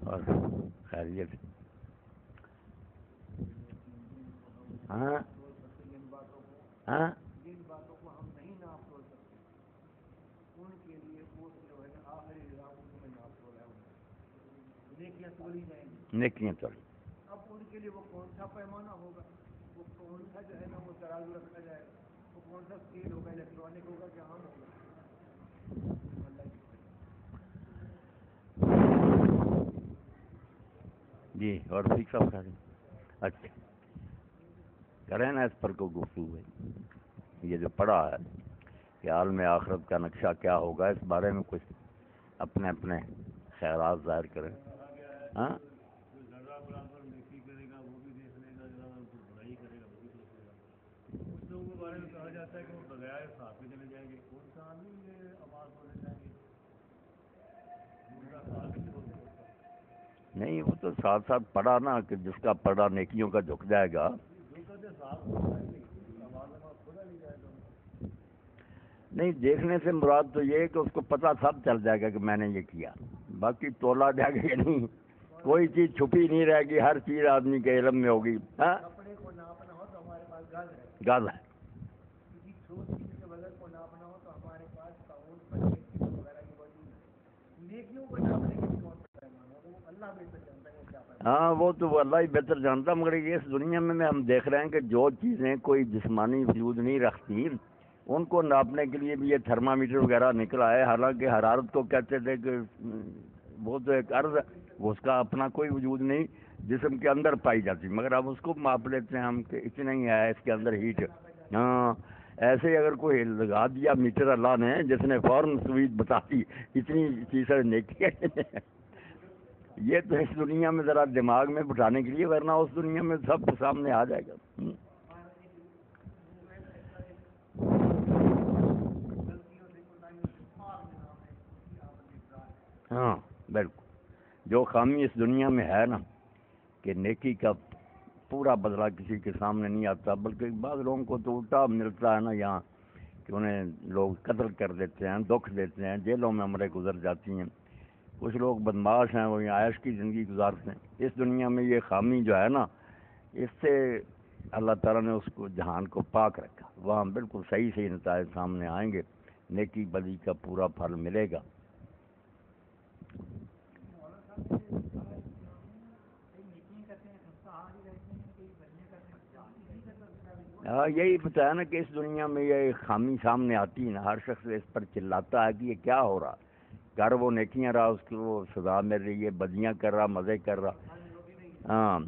اور خیریت؟ ہاں ہاں جن باتوں کو ہم نہیں ناپ توڑ سکتے ان کے لیے وہ جو ہے آخری نظام میں ناپ توڑا ہے، نیکیاں توڑی جائیں گی، نیکیاں توڑی. اب ان کے لیے وہ کون سا پیمانہ ہوگا، وہ کون سا جو ہے نا وہ ترازو رکھا جائے گا، وہ کون سا اسکیل ہوگا، الیکٹرانک ہوگا کہ عام ہوگا. جی اور ٹھیک صاحب خیر. اچھا کریں نا اس پر کو گفتگو ہے. یہ جو پڑھا ہے کہ عالم آخرت کا نقشہ کیا ہوگا، اس بارے میں کچھ اپنے اپنے خیالات ظاہر کریں. ہاں ذرہ برابر نیکی کرے گا وہ بھی دیکھ لے گا، ذرا جو برائی کرے گا وہ بھی دیکھ لے گا. کچھ لوگوں کے بارے میں کہا جاتا ہے کہ وہ بغیر حساب کے چلے جائیں گے، کون سا آدمی یہ آواز بولے جائیں گے، ان کا حساب ہی نہیں ہوتا. نہیں، وہ تو ساتھ ساتھ پڑھا نا کہ جس کا پڑھا نیکیوں کا جھک جائے گا. جو کہتے حساب ہوتا ہے نہیں، آواز کھولا نہیں جائے گا. نہیں، دیکھنے سے مراد تو یہ ہے کہ اس کو پتہ سب چل جائے گا کہ میں نے یہ کیا، باقی تولا جائے گا کہ نہیں، کوئی چیز چھپی نہیں رہے گی، ہر چیز آدمی کے علم میں ہوگی. ہاں کپڑے کو ناپنا ہو تو ہمارے پاس گز ہے، گل ہے. کسی چھوٹی چیز کے وزن کو ناپنا ہو تو ہمارے پاس پاؤنڈ پچیس کلو وغیرہ کی موجود ہے. نیکیوں کو ناپنے کے لیے کون سا پیمانہ ہوگا، وہ اللہ بہتر جانتا ہے وہ کیا پیمانہ. ہاں وہ تو اللہ ہی بہتر جانتا، مگر یہ اس دنیا میں ہم دیکھ رہے ہیں کہ جو چیزیں کوئی جسمانی وجود نہیں رکھتی ان کو ناپنے کے لیے بھی یہ تھرمامیٹر وغیرہ نکلا ہے. حالانکہ حرارت کو کہتے تھے کہ وہ تو ایک عرض ہے، اس کا اپنا کوئی وجود نہیں، جسم کے اندر پائی جاتی، مگر اب اس کو ماپ لیتے ہیں ہم کہ اتنا ہی ہے اس کے اندر ہیٹ. ہاں ایسے اگر کوئی لگا دیا میٹر اللہ نے جس نے فوراً سوئچ بتا دی اتنی چیزیں نیکی ہے. یہ تو اس دنیا میں ذرا دماغ میں بٹھانے کے لیے، ورنہ اس دنیا میں سب سامنے آ جائے گا. ہاں بالکل، جو خامی اس دنیا میں ہے نا کہ نیکی کا پورا بدلہ کسی کے سامنے نہیں آتا، بلکہ بعض لوگوں کو تو الٹا ملتا ہے نا یہاں کہ انہیں لوگ قتل کر دیتے ہیں، دکھ دیتے ہیں، جیلوں میں عمریں گزر جاتی ہیں. کچھ لوگ بدماش ہیں، وہ یہاں عیش کی زندگی گزارتے ہیں. اس دنیا میں یہ خامی جو ہے نا، اس سے اللہ تعالیٰ نے اس کو جہان کو پاک رکھا. وہاں بالکل صحیح صحیح نتائج سامنے آئیں گے، نیکی بدی کا پورا پھل ملے گا. ہاں یہی بتایا نا کہ اس دنیا میں یہ خامی سامنے آتی ہے نا، ہر شخص اس پر چلاتا ہے کہ یہ کیا ہو رہا. کر وہ نیکیاں رہا، اس کو وہ سزا مل رہی ہے، بدیاں کر رہا، مزے کر رہا. ہاں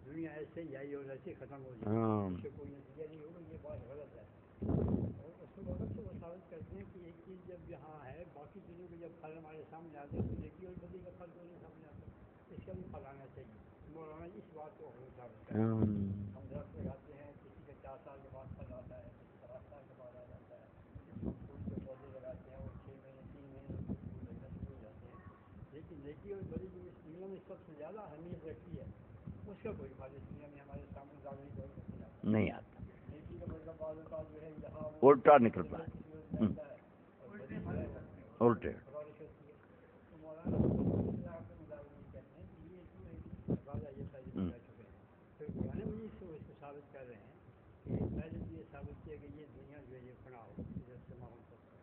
دنیا ایسے ہی آئی اور ایسے ختم ہو جائے، ہاں اس سے کوئی نتیجہ نہیں ہوگا. یہ بات غلط ہے. اور اس کو غلط سے وہ ثابت کرتے ہیں کہ ایک چیز جب یہاں ہے، باقی چیزوں کے جب پھل ہمارے سامنے آتے ہیں تو نیکی اور بدی کا پھل کیوں نہیں سامنے آتا؟ اس کا بھی پھل آنا چاہیے. مولانا اس بات کو غلط ثابت کرتے ہیں. ہم درخت لگاتے ہیں، کسی کے 4 سال کے بعد پھل آتا ہے، کسی کا 8 سال کے بعد آ جاتا ہے. ہم پھول کے پودے لگاتے ہیں، وہ 6 مہینے 3 مہینے میں پھول لگنا شروع ہو جاتے ہیں. لیکن نیکی اور بدی جو اس دنیا میں سب سے زیادہ اہمیت رکھتی ہے، اس کا کوئی پھل اس دنیا میں ہمارے سامنے ظاہری طور پر نہیں آتا. نہیں آتا، نیکی کا مطلب بعض اوقات جو ہے یہاں الٹا نکلتا کی ہے. صورت میں آتا ہے، اور بدی جو ہے الٹے سفارش ہوتی ہے. تو مولانا اس طرح کے مظاہرے یہ کہتے ہیں کہ یہ تو ایک تقاضا یہ تھا جس کہہ چکے ہیں. پھر قرآن مجید سے وہ اس کو ثابت کر رہے ہیں کہ پہلے تو یہ ثابت کیا کہ یہ دنیا جو ہے یہ فنا ہو، ادھر سے ماحول تک ہے.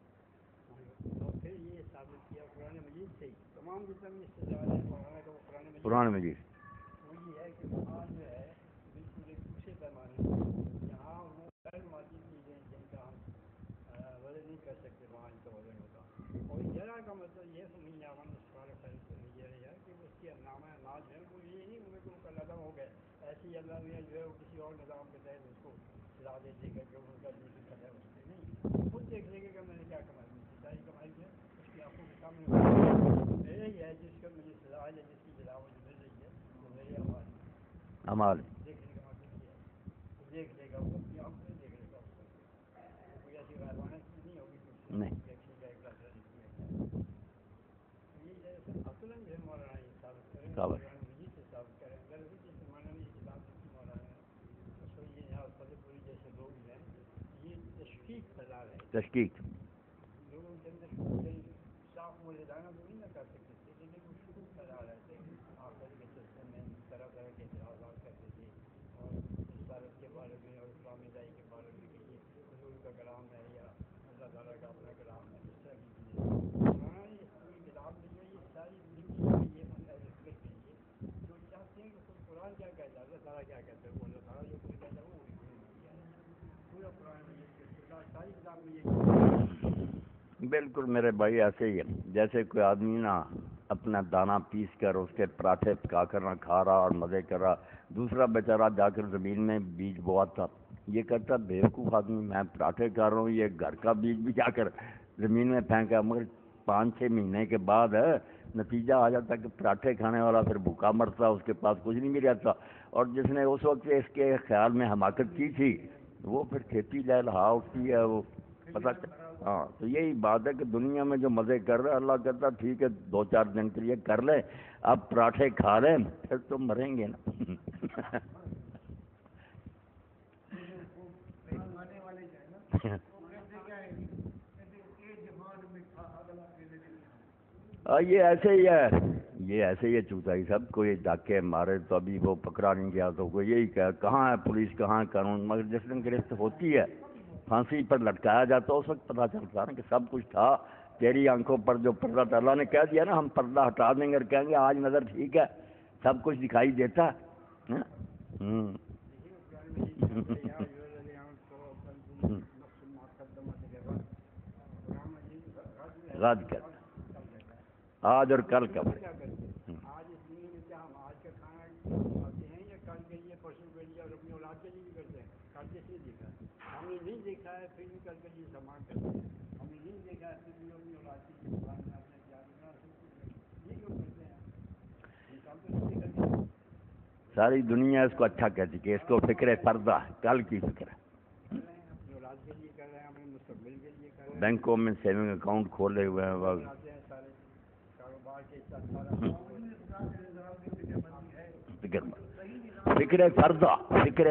اور پھر یہ ثابت کیا قرآن مجید سے ہی تمام جتنا بھی استدلال ہے مولانا کا وہ قرآن مجید وہ یہ ہے کہ وہاں جو ہے بالکل ایک دوسرے پیمانے پر یہاں وہ غیر مادی چیزیں جن کا ہم وزن نہیں کر سکتے، وہاں ان کا وزن ہوگا. اور ذرا کا مطلب یہ سمجھنا ہے کہ اس کے نامہ ناز ہے وہ یہ نہیں ہوئے کہ وہ قلم ہو گئے ایسے ہی اللہ نے جو ہے وہ کسی اور نظام کے تحت اس کو سزا دے دے گا جو ان کا نیکی کر ہے اس پہ نہیں. وہ خود دیکھ لے گا کہ میں نے کیا کمائی کی، ساری کمائی ہے اس کی آنکھوں کے سامنے ہوگی. میرے ہی ہے جس کا مجھے سزا ہے، جس کی سزا مجھے مل رہی ہے، وہ میرے اعمال امال دیکھنے کا مطلب یہ ہے. وہ دیکھ لے گا، وہ اپنی آنکھوں سے دیکھ لے گا اس کو. وہ کوئی ایسی غائبانہ چیز نہیں ہوگی کہ اس سے نہیں. دیکھنے کا ایک لحظہ نہیں کیا جائے. یہ عقلاً جو ہے مولانا یہ ثابت کریں گے، قرآن مجید سے ثابت کریں. اگر ابھی جس زمانے میں یہ کتاب لکھی مولانا نے اس کو یہ یہاں فتح پوری جیسے لوگ ہیں، یہ تشکیک لوگوں کے اندر کوئی صاف مولدانہ تو نہیں نہ کر سکتے تھے، لیکن وہ شروع کرا رہے تھے آخر کے سلسلے میں طرح طرح کے اعتراضات کرتے تھے اور رسالت کے بارے میں اور اسلامی دائی کے بارے میں کہ یہ حضور کا کلام ہے یا اللہ تعالیٰ کا اپنا کلام ہے، اس طرح کی چیزیں قرآن یہ کوئی کتاب نہیں ہے، یہ ساری لکھی ہوئی ہے ان ایجسٹمنٹ کے لیے جو چاہتے ہیں کہ خود قرآن کیا کہتا ہے، اللہ تعالیٰ کیا کہتا ہے، وہ اللہ تعالیٰ جو کچھ کہتا ہے وہ وہی کیا ہے پورا قرآن میں یہ ساری کتاب میں یہ بالکل میرے بھائی ایسے ہی ہے، جیسے کوئی آدمی نا اپنا دانا پیس کر اس کے پراٹھے پکا کر نہ کھا رہا اور مزے کر رہا، دوسرا بیچارہ جا کر زمین میں بیج بواتا، یہ کہتا بیوقوف آدمی میں پراٹھے کھا رہا ہوں، یہ گھر کا بیج بھی جا کر زمین میں پھینکا، مگر 5-6 مہینے کے بعد نتیجہ آ جاتا کہ پراٹھے کھانے والا پھر بھوکا مرتا، اس کے پاس کچھ نہیں بھی رہتا، اور جس نے اس وقت اس کے خیال میں حماقت کی تھی وہ پھر کھیتی لہا اٹھتی ہے، وہ پتہ ہاں تو یہی بات ہے کہ دنیا میں جو مزے کر رہے ہیں اللہ کہتا ٹھیک ہے 2-4 دن کے لیے کر لیں، اب پراٹھے کھا لیں پھر تو مریں گے نا آنے والے جو ہے نا وہ کہتے کیا ہے کہتے ایک جہان میں تھا اگلا پہلے نہیں یہ ایسے ہی ہے، یہ ایسے ہی ہے چوتائی سب، کوئی ڈاکے مارے تو ابھی وہ پکڑا نہیں گیا تو کوئی یہی کہ کہاں ہے پولیس کہاں ہے قانون، مگر جس دن گرفت ہوتی ہے پھانسی پر لٹکایا جاتا ہے اس وقت پتہ چلتا ہے نا کہ سب کچھ تھا، تیری آنکھوں پر جو پردہ تھا اللہ نے کہہ دیا نا ہم پردہ ہٹا دیں گے اور کہیں گے آج نظر ٹھیک ہے سب کچھ دکھائی دیتا ہے غد کر آج اور کل کا آج اس دنیا میں کیا ہم آج کا کھانا کھاتے ہیں یا کل کے لیے پشو کے لیے اور اپنی اولاد کے لیے بھی کرتے ہیں، کل کس نے دیکھا ہے، ہم نے نہیں دیکھا ہے پھر بھی کل کے لیے سامان کرتے ہیں، ہم نے نہیں دیکھا ہے پھر بھی اپنی اولاد کے لیے سامان میں اپنے پیار میں سب کچھ یہ کیوں کرتے ہیں، انسان تو نہیں دیکھا گیا ساری دنیا اس کو اچھا کہتی کہ اس کو فکر پردہ کل کی فکر ہے، اپنی اولاد کے لیے کر رہے ہیں، اپنے مستقبل کے لیے کر رہے ہیں، بینکوں میں سیونگ اکاؤنٹ کھولے ہوئے ہیں آتے ہیں سارے کاروبار کے ساتھ فکر فردہ فکر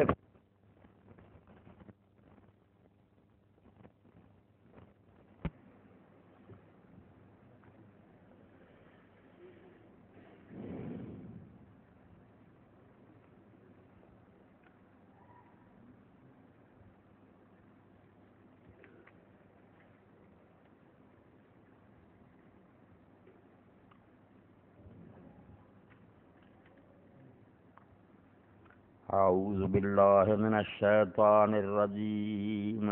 اعوذ باللہ من الشیطان الرجیم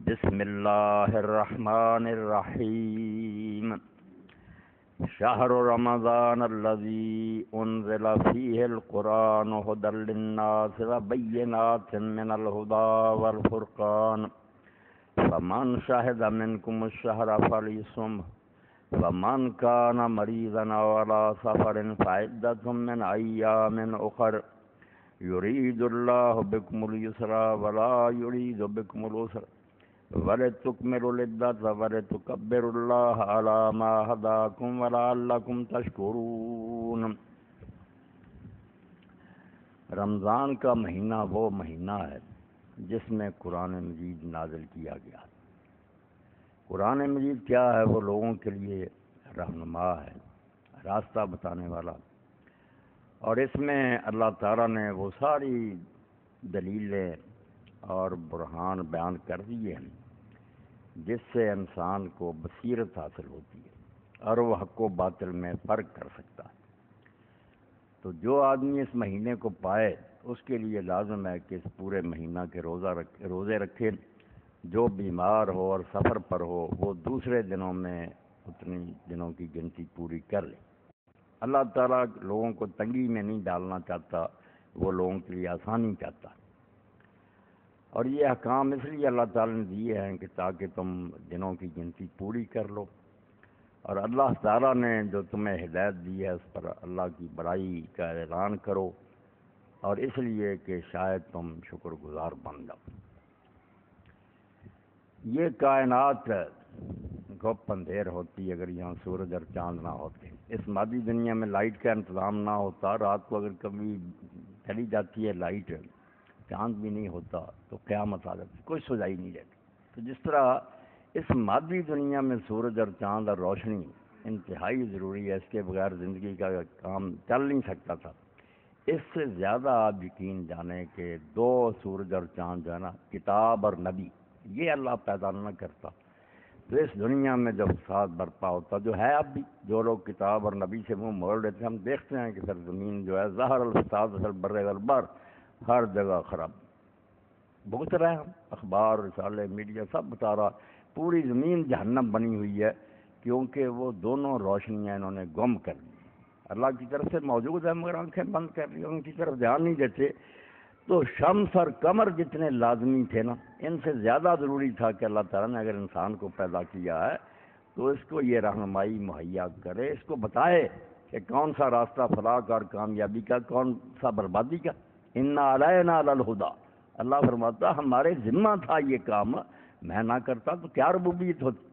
بسم اللہ الرحمن الرحیم شہر رمضان الذی انزل فیہ القرآن ھدی للناس وبینات من الھدی والفرقان فمن شہد منکم الشہر فلیصمہ ومن کان مریضا او علی سفر فعدۃ من ایام اخر یرید اللہ بکم اليسر ولا یرید بکم العسر ولتکملوا العدۃ ولتکبروا اللہ علی ما ھداکم ولعلکم تشکرون۔ رمضان کا مہینہ وہ مہینہ ہے جس میں قرآن مجید نازل کیا گیا۔ قرآن مجید کیا ہے؟ وہ لوگوں کے لیے رہنما ہے، راستہ بتانے والا، اور اس میں اللہ تعالیٰ نے وہ ساری دلیلیں اور برہان بیان کر دیے ہیں جس سے انسان کو بصیرت حاصل ہوتی ہے اور وہ حق و باطل میں فرق کر سکتا ہے۔ تو جو آدمی اس مہینے کو پائے اس کے لیے لازم ہے کہ اس پورے مہینہ کے روزے رکھے، جو بیمار ہو اور سفر پر ہو وہ دوسرے دنوں میں اتنی دنوں کی گنتی پوری کر لے۔ اللہ تعالیٰ لوگوں کو تنگی میں نہیں ڈالنا چاہتا، وہ لوگوں کے لیے آسانی چاہتا، اور یہ احکام اس لیے اللہ تعالیٰ نے دیے ہیں کہ تاکہ تم دنوں کی گنتی پوری کر لو، اور اللہ تعالیٰ نے جو تمہیں ہدایت دی ہے اس پر اللہ کی بڑائی کا اعلان کرو، اور اس لیے کہ شاید تم شکر گزار بن جاؤ۔ یہ کائنات گپ اندھیر ہوتی اگر یہاں سورج اور چاند نہ ہوتے، اس مادی دنیا میں لائٹ کا انتظام نہ ہوتا، رات کو اگر کبھی چلی جاتی ہے لائٹ، چاند بھی نہیں ہوتا تو قیامت آ جاتی، کوئی سجائی نہیں رہتی۔ تو جس طرح اس مادی دنیا میں سورج اور چاند اور روشنی انتہائی ضروری ہے، اس کے بغیر زندگی کا کام چل نہیں سکتا تھا، اس سے زیادہ آپ یقین جانیں کہ دو سورج اور چاند جو ہے نا، کتاب اور نبی، یہ اللہ پیدا نہ کرتا تو اس دنیا میں جب فساد برپا ہوتا جو ہے اب بھی، جو لوگ کتاب اور نبی سے منہ موڑ لیتے ہیں، ہم دیکھتے ہیں کہ پھر زمین جو ہے ظاہر الفساد فی البر والبحر، ہر جگہ خراب بھگت رہے ہیں ہم، اخبار رسالے میڈیا سب بتا رہا، پوری زمین جہنم بنی ہوئی ہے، کیونکہ وہ دونوں روشنیاں انہوں نے گم کر دی، اللہ کی طرف سے موجود ہے مگر آنکھیں بند کر لی، ان کی طرف دھیان نہیں دیتے۔ تو شمس اور قمر جتنے لازمی تھے نا، ان سے زیادہ ضروری تھا کہ اللہ تعالیٰ نے اگر انسان کو پیدا کیا ہے تو اس کو یہ رہنمائی مہیا کرے، اس کو بتائے کہ کون سا راستہ فلاح اور کامیابی کا، کون سا بربادی کا۔ انا علینا للہدی، اللہ فرماتا ہمارے ذمہ تھا یہ کام، میں نہ کرتا تو کیا ربوبیت ہوتی۔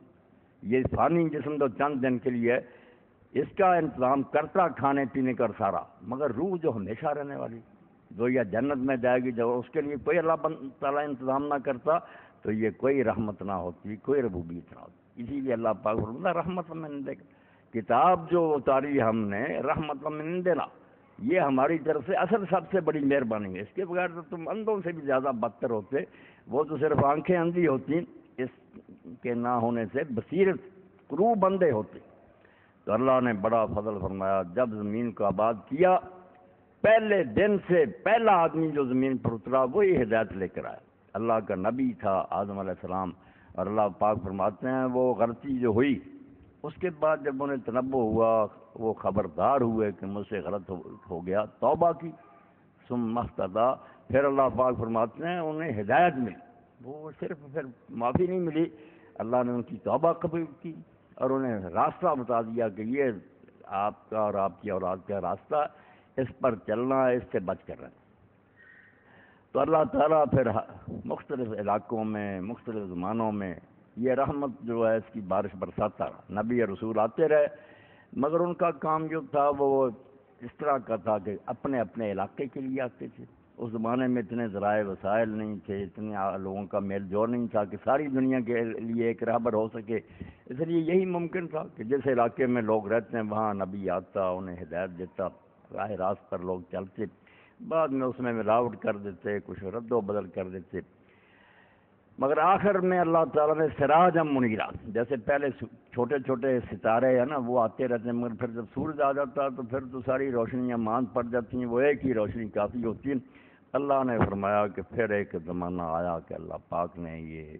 یہ فانی جسم تو چند دن کے لیے اس کا انتظام کرتا کھانے پینے کا سارا، مگر روح جو ہمیشہ رہنے والی، جو یہ جنت میں جائے گی، جب اس کے لیے کوئی اللہ تعالیٰ انتظام نہ کرتا تو یہ کوئی رحمت نہ ہوتی، کوئی ربوبیت نہ ہوتی۔ اسی لیے اللہ پاک فرماتا رحمت من عندک، کتاب جو اتاری ہم نے رحمت من عندنا، یہ ہماری طرف سے اصل سب سے بڑی مہربانی ہے، اس کے بغیر تو تم اندھوں سے بھی زیادہ بدتر ہوتے، وہ تو صرف آنکھیں اندھی ہوتی، اس کے نہ ہونے سے بصیرت قلوب بندے ہوتے۔ تو اللہ نے بڑا فضل فرمایا، جب زمین کو آباد کیا، پہلے دن سے پہلا آدمی جو زمین پر اترا وہی ہدایت لے کر آیا، اللہ کا نبی تھا آدم علیہ السلام، اور اللہ پاک فرماتے ہیں وہ غلطی جو ہوئی، اس کے بعد جب انہیں تنبؤ ہوا، وہ خبردار ہوئے کہ مجھ سے غلط ہو گیا، توبہ کی، ثم اہتدی، پھر اللہ پاک فرماتے ہیں انہیں ہدایت ملی، وہ صرف پھر معافی نہیں ملی، اللہ نے ان کی توبہ قبول کی اور انہیں راستہ بتا دیا کہ یہ آپ کا اور آپ کی اولاد کا راستہ، اس پر چلنا ہے، اس سے بچ کر رہنا۔ تو اللہ تعالیٰ پھر مختلف علاقوں میں مختلف زمانوں میں یہ رحمت جو ہے اس کی بارش برساتا رہا، نبی اور رسول آتے رہے، مگر ان کا کام جو تھا وہ اس طرح کا تھا کہ اپنے اپنے علاقے کے لیے آتے تھے۔ اس زمانے میں اتنے ذرائع وسائل نہیں تھے، اتنے لوگوں کا میل جول نہیں تھا کہ ساری دنیا کے لیے ایک رہبر ہو سکے، اس لیے یہی ممکن تھا کہ جس علاقے میں لوگ رہتے ہیں وہاں نبی آتا، انہیں ہدایت دیتا، راہ راست پر لوگ چلتے، بعد میں اس میں ملاوٹ کر دیتے، کچھ رد و بدل کر دیتے، مگر آخر میں اللہ تعالیٰ نے سراجا منیرا، جیسے پہلے چھوٹے چھوٹے ستارے ہیں نا وہ آتے رہتے ہیں، مگر پھر جب سورج آ جاتا تو پھر تو ساری روشنیاں ماند پڑ جاتی ہیں، وہ ایک ہی روشنی کافی ہوتی ہے۔ اللہ نے فرمایا کہ پھر ایک زمانہ آیا کہ اللہ پاک نے یہ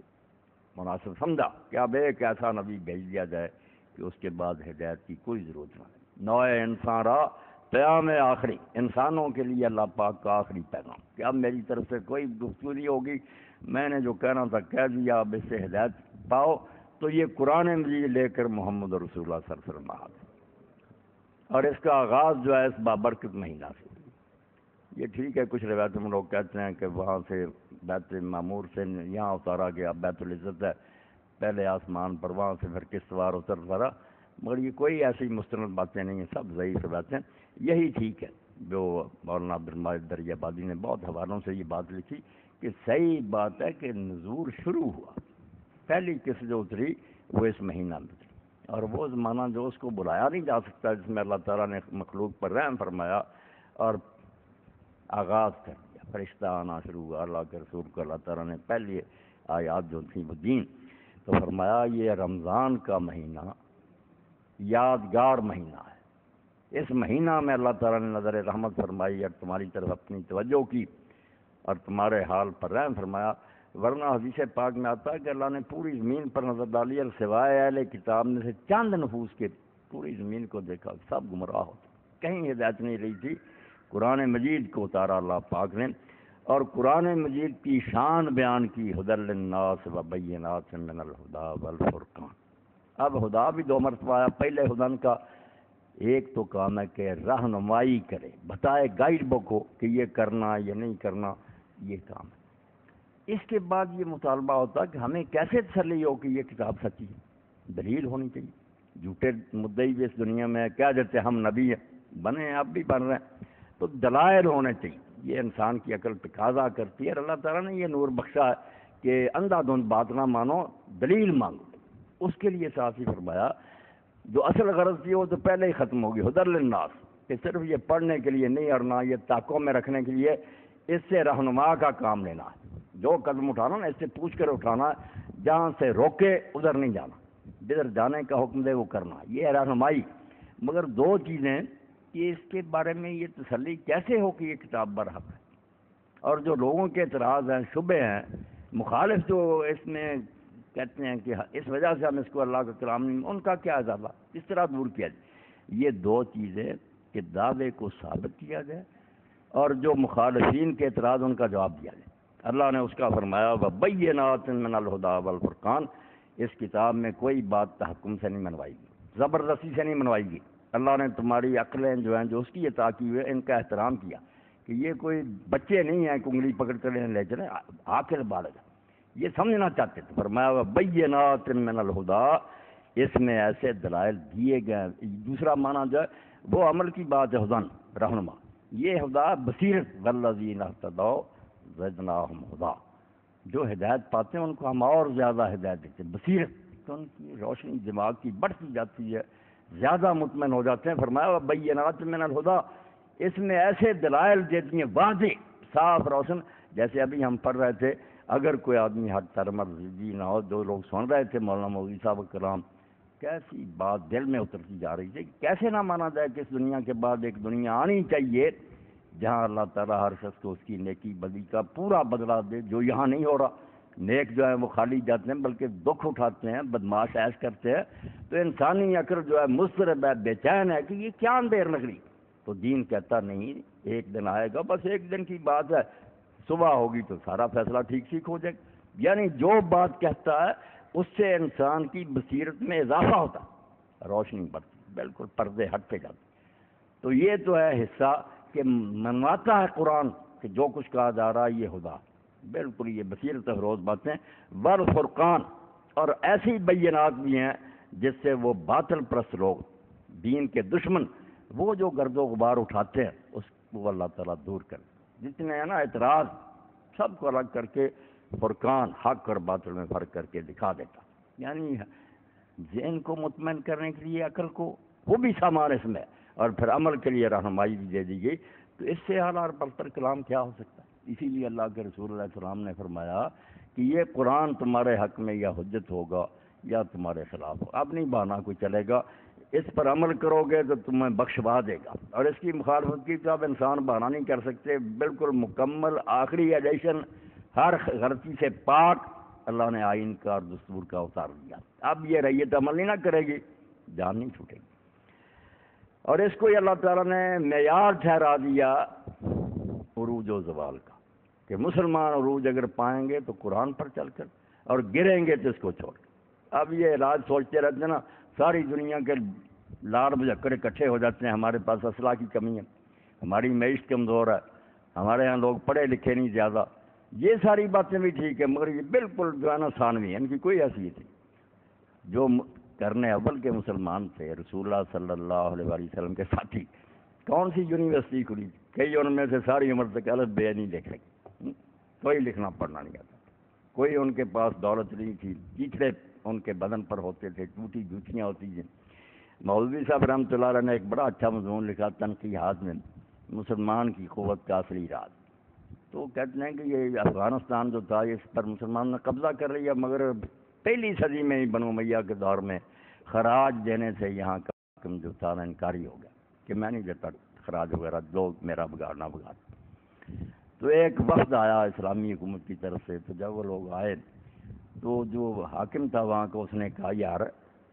مناسب سمجھا کہ اب ایک ایسا نبی بھیج دیا جائے کہ اس کے بعد ہدایت کی کوئی ضرورت نہ ہے۔ نوئے انسان را قیام آخری، انسانوں کے لیے اللہ پاک کا آخری پیغام کہ اب میری طرف سے کوئی گفتگو نہیں ہوگی، میں نے جو کہنا تھا کہہ دیا، اب اس سے ہدایت پاؤ۔ تو یہ قرآن مجید لے کر محمد رسول اللہ صلی اللہ علیہ وسلم آئے، اور اس کا آغاز جو ہے اس بابرکت مہینہ سے۔ یہ ٹھیک ہے، کچھ روایتوں میں لوگ کہتے ہیں کہ وہاں سے بیت معمور سے یہاں اتارا گیا، بیت العزت ہے پہلے آسمان پر، وہاں سے پھر کشتواڑ اترا، مگر یہ کوئی ایسی مستند باتیں نہیں ہیں، سب ضعیف باتیں۔ یہی ٹھیک ہے جو مولانا عبدالمجید دریا آبادی نے بہت حوالوں سے یہ بات لکھی کہ صحیح بات ہے کہ نزول شروع ہوا، پہلی قسط جو اتری وہ اس مہینہ میں تھی، اور وہ زمانہ جو اس کو بلایا نہیں جا سکتا، جس میں اللہ تعالیٰ نے مخلوق پر رحم فرمایا اور آغاز کر دیا، فرشتہ آنا شروع ہوا، اللہ کے رسول کو اللہ تعالیٰ نے پہلی آیات جو تھیں وہ دین، تو فرمایا یہ رمضان کا مہینہ یادگار مہینہ ہے، اس مہینہ میں اللہ تعالیٰ نے نظر رحمت فرمائی اور تمہاری طرف اپنی توجہ کی اور تمہارے حال پر رحم فرمایا، ورنہ حدیث پاک میں آتا ہے کہ اللہ نے پوری زمین پر نظر ڈالی اور سوائے اہل کتاب میں سے چند نفوس کے پوری زمین کو دیکھا، سب گمراہ ہوتے، کہیں ہدایت نہیں رہی تھی۔ قرآن مجید کو اتارا اللہ پاک نے اور قرآن مجید کی شان بیان کی، ہدی للناس وبینات من الہدی والفرقان۔ اب ہدا بھی دو مرتبہ آیا، پہلے ہدن کا ایک تو کام ہے کہ رہنمائی کرے، بتائے گائیڈ بک ہو کہ یہ کرنا یہ نہیں کرنا، یہ کام ہے۔ اس کے بعد یہ مطالبہ ہوتا کہ ہمیں کیسے تسلی ہو کہ یہ کتاب سچی ہے، دلیل ہونی چاہیے۔ جھوٹے مدعی بھی اس دنیا میں کیا دیتے ہم نبی ہیں، بنے ہیں، اب بھی بن رہے ہیں، تو دلائل ہونے چاہیے، یہ انسان کی عقل تقاضا کرتی ہے، اور اللہ تعالیٰ نے یہ نور بخشا ہے کہ اندھا دھند بات نہ مانو، دلیل مانگو۔ اس کے لیے ساتھ ہی فرمایا جو اصل غرض تھی وہ تو پہلے ہی ختم ہوگی، ہدی للناس، کہ صرف یہ پڑھنے کے لیے نہیں اور نہ یہ تاقوں میں رکھنے کے لیے، اس سے رہنما کا کام لینا ہے۔ جو قدم اٹھانا نا اس سے پوچھ کر اٹھانا، جہاں سے روکے ادھر نہیں جانا، جدھر جانے کا حکم دے وہ کرنا، یہ ہے رہنمائی۔ مگر دو چیزیں کہ اس کے بارے میں یہ تسلی کیسے ہو کہ یہ کتاب برحق ہے، اور جو لوگوں کے اعتراض ہیں، شبے ہیں، مخالف جو اس میں کہتے ہیں کہ اس وجہ سے ہم اس کو اللہ کا کلام نہیں، ان کا کیا عذابہ، کس طرح دور کیا جائے۔ یہ دو چیزیں کہ دعوے کو ثابت کیا جائے اور جو مخالفین کے اعتراض ان کا جواب دیا جائے۔ اللہ نے اس کا فرمایا وَبَيِّنَاتٍ مِّنَ الْهُدَىٰ وَالْفُرْقَانِ، اس کتاب میں کوئی بات تحکم سے نہیں منوائی گی، زبردستی سے نہیں منوائی گی۔ اللہ نے تمہاری عقلیں جو ہیں جو اس کی عطا کی ہوئے ان کا احترام کیا کہ یہ کوئی بچے نہیں ہیں کہ انگلی پکڑ کر لے چلیں، عاقل بالغ ہے، یہ سمجھنا چاہتے تھے۔ فرمایا وَبَيِّنَاتٍ مِّنَ الْهُدَىٰ، اس میں ایسے دلائل دیے گئے ہیں۔ دوسرا معنی جو ہے وہ عمل کی بات ہے، ہدن رہنما، یہ ہدا بصیرت، وَالَّذِينَ اهْتَدَوْا زَدْنَاهُمْ هُدًى، جو ہدایت پاتے ہیں ان کو ہم اور زیادہ ہدایت دیتے ہیں، بصیرت، تو ان کی روشنی دماغ کی بڑھتی جاتی ہے، زیادہ مطمئن ہو جاتے ہیں۔ فرمایا وَبَيِّنَاتٍ مِّنَ الْهُدَىٰ، اس میں ایسے دلائل دیتی ہیں واضح، صاف روشن، جیسے ابھی ہم پڑھ رہے تھے، اگر کوئی آدمی حد ترمر جی نہ ہو، جو لوگ سن رہے تھے مولانا مولوی صاحب کلام، کیسی بات دل میں اترتی جا رہی تھی، کیسے نہ مانا جائے کہ اس دنیا کے بعد ایک دنیا آنی چاہیے جہاں اللہ تعالیٰ ہر شخص کو اس کی نیکی بدی کا پورا بدلہ دے، جو یہاں نہیں ہو رہا۔ نیک جو ہے وہ خالی جاتے ہیں بلکہ دکھ اٹھاتے ہیں، بدماش عیش کرتے ہیں، تو انسانی عقل جو ہے مضطرب ہے، بے چین ہے کہ یہ کیا دیر لگ رہی۔ تو دین کہتا نہیں، ایک دن آئے گا، بس ایک دن کی بات ہے، صبح ہوگی تو سارا فیصلہ ٹھیک ہو جائے گا۔ یعنی جو بات کہتا ہے اس سے انسان کی بصیرت میں اضافہ ہوتا، روشنی بڑھتی، بالکل پردے ہٹتے جاتے۔ تو یہ تو ہے حصہ کہ منواتا ہے قرآن کہ جو کچھ کہا جا رہا ہے یہ خدا، بالکل یہ بصیرت افروز باتیں۔ والفرقان، اور ایسی بینات بھی ہیں جس سے وہ باطل پرست لوگ، دین کے دشمن، وہ جو گرد و غبار اٹھاتے ہیں اس کو اللہ تعالیٰ دور کر، جتنے ہیں نا اعتراض سب کو الگ کر کے فرقان، حق اور باطل میں فرق کر کے دکھا دیتا۔ یعنی ذہن کو مطمئن کرنے کے لیے عقل کو وہ بھی سامان اس میں، اور پھر عمل کے لیے رہنمائی بھی دے دی گئی۔ تو اس سے اعلیٰ اور برتر کلام کیا ہو سکتا ہے؟ اسی لیے اللہ کے رسول علیہ السلام نے فرمایا کہ یہ قرآن تمہارے حق میں یا حجت ہوگا یا تمہارے خلاف ہوگا، اب نہیں بہانا کوئی چلے گا، اس پر عمل کرو گے تو تمہیں بخشوا دے گا، اور اس کی مخالفت کی تو اب انسان بہانا نہیں کر سکتے، بالکل مکمل آخری ایڈیشن، ہر غلطی سے پاک اللہ نے آئین کا اور دستور کا اتار دیا۔ اب یہ ریت عمل نہیں نہ کرے گی، جان نہیں چھوٹے گی۔ اور اس کو ہی اللہ تعالیٰ نے معیار ٹھہرا دیا عروج و زوال کا، کہ مسلمان عروج اگر پائیں گے تو قرآن پر چل کر، اور گریں گے تو اس کو چھوڑ کر۔ اب یہ علاج سوچتے رہتے ہیں نا، ساری دنیا کے لال بجکڑ اکٹھے ہو جاتے ہیں، ہمارے پاس اسلحہ کی کمی ہے، ہماری معیشت کمزور ہے، ہمارے ہاں لوگ پڑھے لکھے نہیں زیادہ، یہ ساری باتیں بھی ٹھیک ہے، مگر یہ بالکل جو ہے نا ثانوی ہے، ان کی کوئی حیثیت نہیں۔ جو کرنے اول کے مسلمان تھے، رسول اللہ صلی اللہ علیہ وسلم کے ساتھی، کون سی یونیورسٹی کھلی، کئی ان میں سے ساری عمر تک الف بے نہیں دیکھ سکے، کوئی لکھنا پڑھنا نہیں آتا، کوئی ان کے پاس دولت نہیں تھی، چیچڑے ان کے بدن پر ہوتے تھے، ٹوٹی جوتیاں ہوتی تھیں۔ مولوی صاحب رحمۃ اللہ علیہ نے ایک بڑا اچھا مضمون لکھا تنقیحات میں، مسلمان کی قوت کا اصلی راز۔ تو کہتے ہیں کہ یہ افغانستان جو تھا اس پر مسلمان نے قبضہ کر لیا، مگر پہلی صدی میں ہی بنو امیہ کے دور میں خراج دینے سے یہاں کا حکم جو تھا نا انکاری ہو گیا کہ میں نہیں دیتا خراج وغیرہ، لوگ میرا بگاڑنا بگاڑ۔ تو ایک وفد آیا اسلامی حکومت کی طرف سے، تو جب وہ لوگ آئے تو جو حاکم تھا وہاں کا، اس نے کہا یار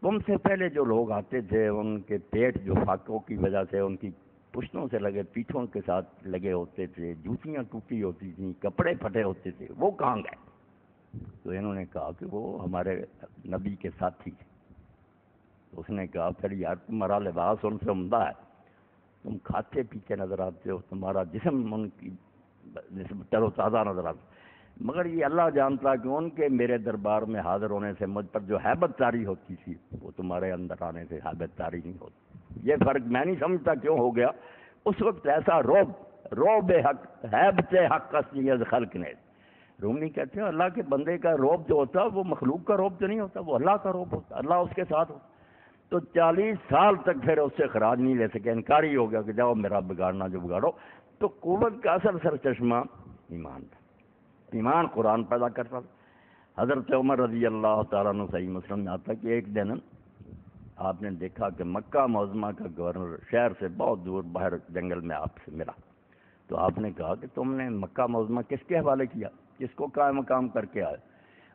تم سے پہلے جو لوگ آتے تھے ان کے پیٹ جو فاقوں کی وجہ سے ان کی پشتوں سے لگے، پیٹھوں کے ساتھ لگے ہوتے تھے، جوتیاں ٹوٹی ہوتی تھیں، کپڑے پھٹے ہوتے تھے، وہ کہاں گئے؟ تو انہوں نے کہا کہ وہ ہمارے نبی کے ساتھی تھے۔ اس نے کہا پھر یار تمہارا لباس ان سے عمدہ ہے، تم کھاتے پیتے نظر آتے ہو، تمہارا جسم ان کی تر و تازہ نظر آتا، مگر یہ اللہ جانتا کہ ان کے میرے دربار میں حاضر ہونے سے مجھ پر جو حیبت طاری ہوتی تھی وہ تمہارے اندر آنے سے حیبت طاری نہیں ہوتی۔ یہ فرق میں نہیں سمجھتا کیوں ہو گیا، اس وقت ایسا روب حق، حیبت حق اصلی از خلق نے، رومی کہتے ہیں اللہ کے بندے کا روب جو ہوتا ہے وہ مخلوق کا روب تو نہیں ہوتا، وہ اللہ کا روب ہوتا، اللہ اس کے ساتھ ہوتا۔ تو 40 سال تک پھر اس سے خراج نہیں لے سکے، انکاری ہو گیا کہ جاؤ میرا بگاڑنا جو بگاڑو۔ تو قوت کا اصل سر چشمہ ایمان تھا، ایمان قرآن پیدا کرتا تھا۔ حضرت عمر رضی اللہ تعالیٰ عنہ صحیح مسلم میں آتا کہ ایک دن آپ نے دیکھا کہ مکہ معظمہ کا گورنر شہر سے بہت دور باہر جنگل میں آپ سے ملا، تو آپ نے کہا کہ تم نے مکہ معظمہ کس کے حوالے کیا، کس کو قائم مقام کر کے آئے؟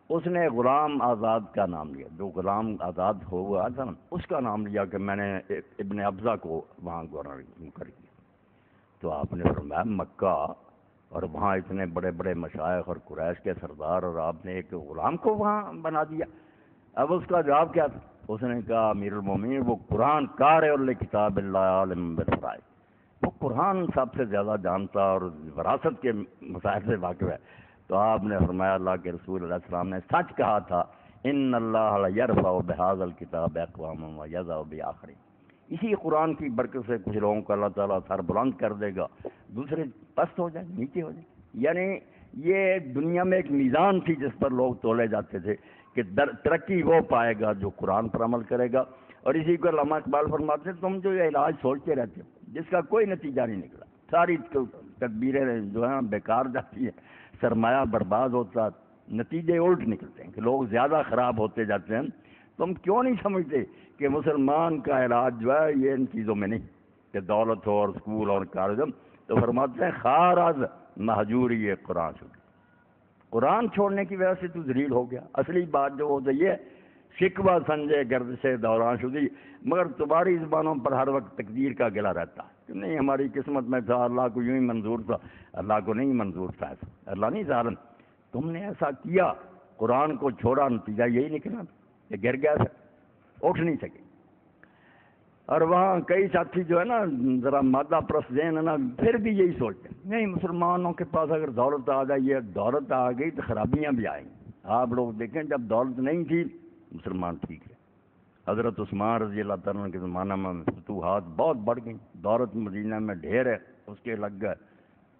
اس نے غلام آزاد کا نام لیا، جو غلام آزاد ہوا تھا نا اس کا نام لیا کہ میں نے ابن ابزہ کو وہاں گورنر مقرر کیا۔ تو آپ نے فرمایا مکہ اور وہاں اتنے بڑے بڑے مشائخ اور قریش کے سردار، اور آپ نے ایک غلام کو وہاں بنا دیا۔ اب اس کا جواب کیا تھا؟ اس نے کہا امیر المومنین وہ قرآن قارئ لکتاب اللہ عالم بالفرائض، وہ قرآن سب سے زیادہ جانتا اور وراثت کے مسائل سے واقف ہے۔ تو آپ نے فرمایا اللہ کے رسول علیہ السلام نے سچ کہا تھا، ان اللہ یرفع بہذا الکتاب اقواما ویضع بآخرین، اسی قرآن کی برکت سے کچھ لوگوں کو اللہ تعالیٰ سر بلند کر دے گا، دوسرے پست ہو جائیں، نیچے ہو جائیں۔ یعنی یہ دنیا میں ایک میزان تھی جس پر لوگ تولے جاتے تھے کہ ترقی وہ پائے گا جو قرآن پر عمل کرے گا۔ اور اسی کو علامہ اقبال فرماتے ہیں تم جو یہ علاج سوچتے رہتے ہو جس کا کوئی نتیجہ نہیں نکلا، ساری تدبیریں جو ہیں بیکار جاتی ہیں، سرمایہ برباد ہوتا، نتیجے الٹ نکلتے ہیں کہ لوگ زیادہ خراب ہوتے جاتے ہیں۔ تم کیوں نہیں سمجھتے کہ مسلمان کا علاج جو ہے یہ ان چیزوں میں نہیں کہ دولت ہو اور اسکول اور کالج؟ تو فرماتے ہیں خار از مہجوری قرآن چھوڑ، قرآن چھوڑنے کی وجہ سے تو ذلیل ہو گیا۔ اصلی بات جو ہوتا یہ شکوہ سنجے گرد سے دوران شدی، مگر تمہاری زبانوں پر ہر وقت تقدیر کا گلا رہتا کہ نہیں ہماری قسمت میں تھا، اللہ کو یوں ہی منظور تھا، اللہ کو نہیں منظور تھا ایسا، اللہ نہیں ظالم، تم نے ایسا کیا، قرآن کو چھوڑا، نتیجہ یہی نکلا کہ گر گیا تھا، اٹھ نہیں سکے۔ اور وہاں کئی ساتھی جو ہے نا ذرا مادہ پرست ذہن ہے نا، پھر بھی یہی سوچتے ہیں نہیں مسلمانوں کے پاس اگر دولت آ جائے، یہ دولت آ گئی تو خرابیاں بھی آئیں گی۔ آپ لوگ دیکھیں جب دولت نہیں تھی مسلمان ٹھیک ہے۔ حضرت عثمان رضی اللہ تعالیٰ کے زمانہ میں فتوحات بہت بڑھ گئیں، دولت مدینہ میں ڈھیر ہے، اس کے لگ گئے،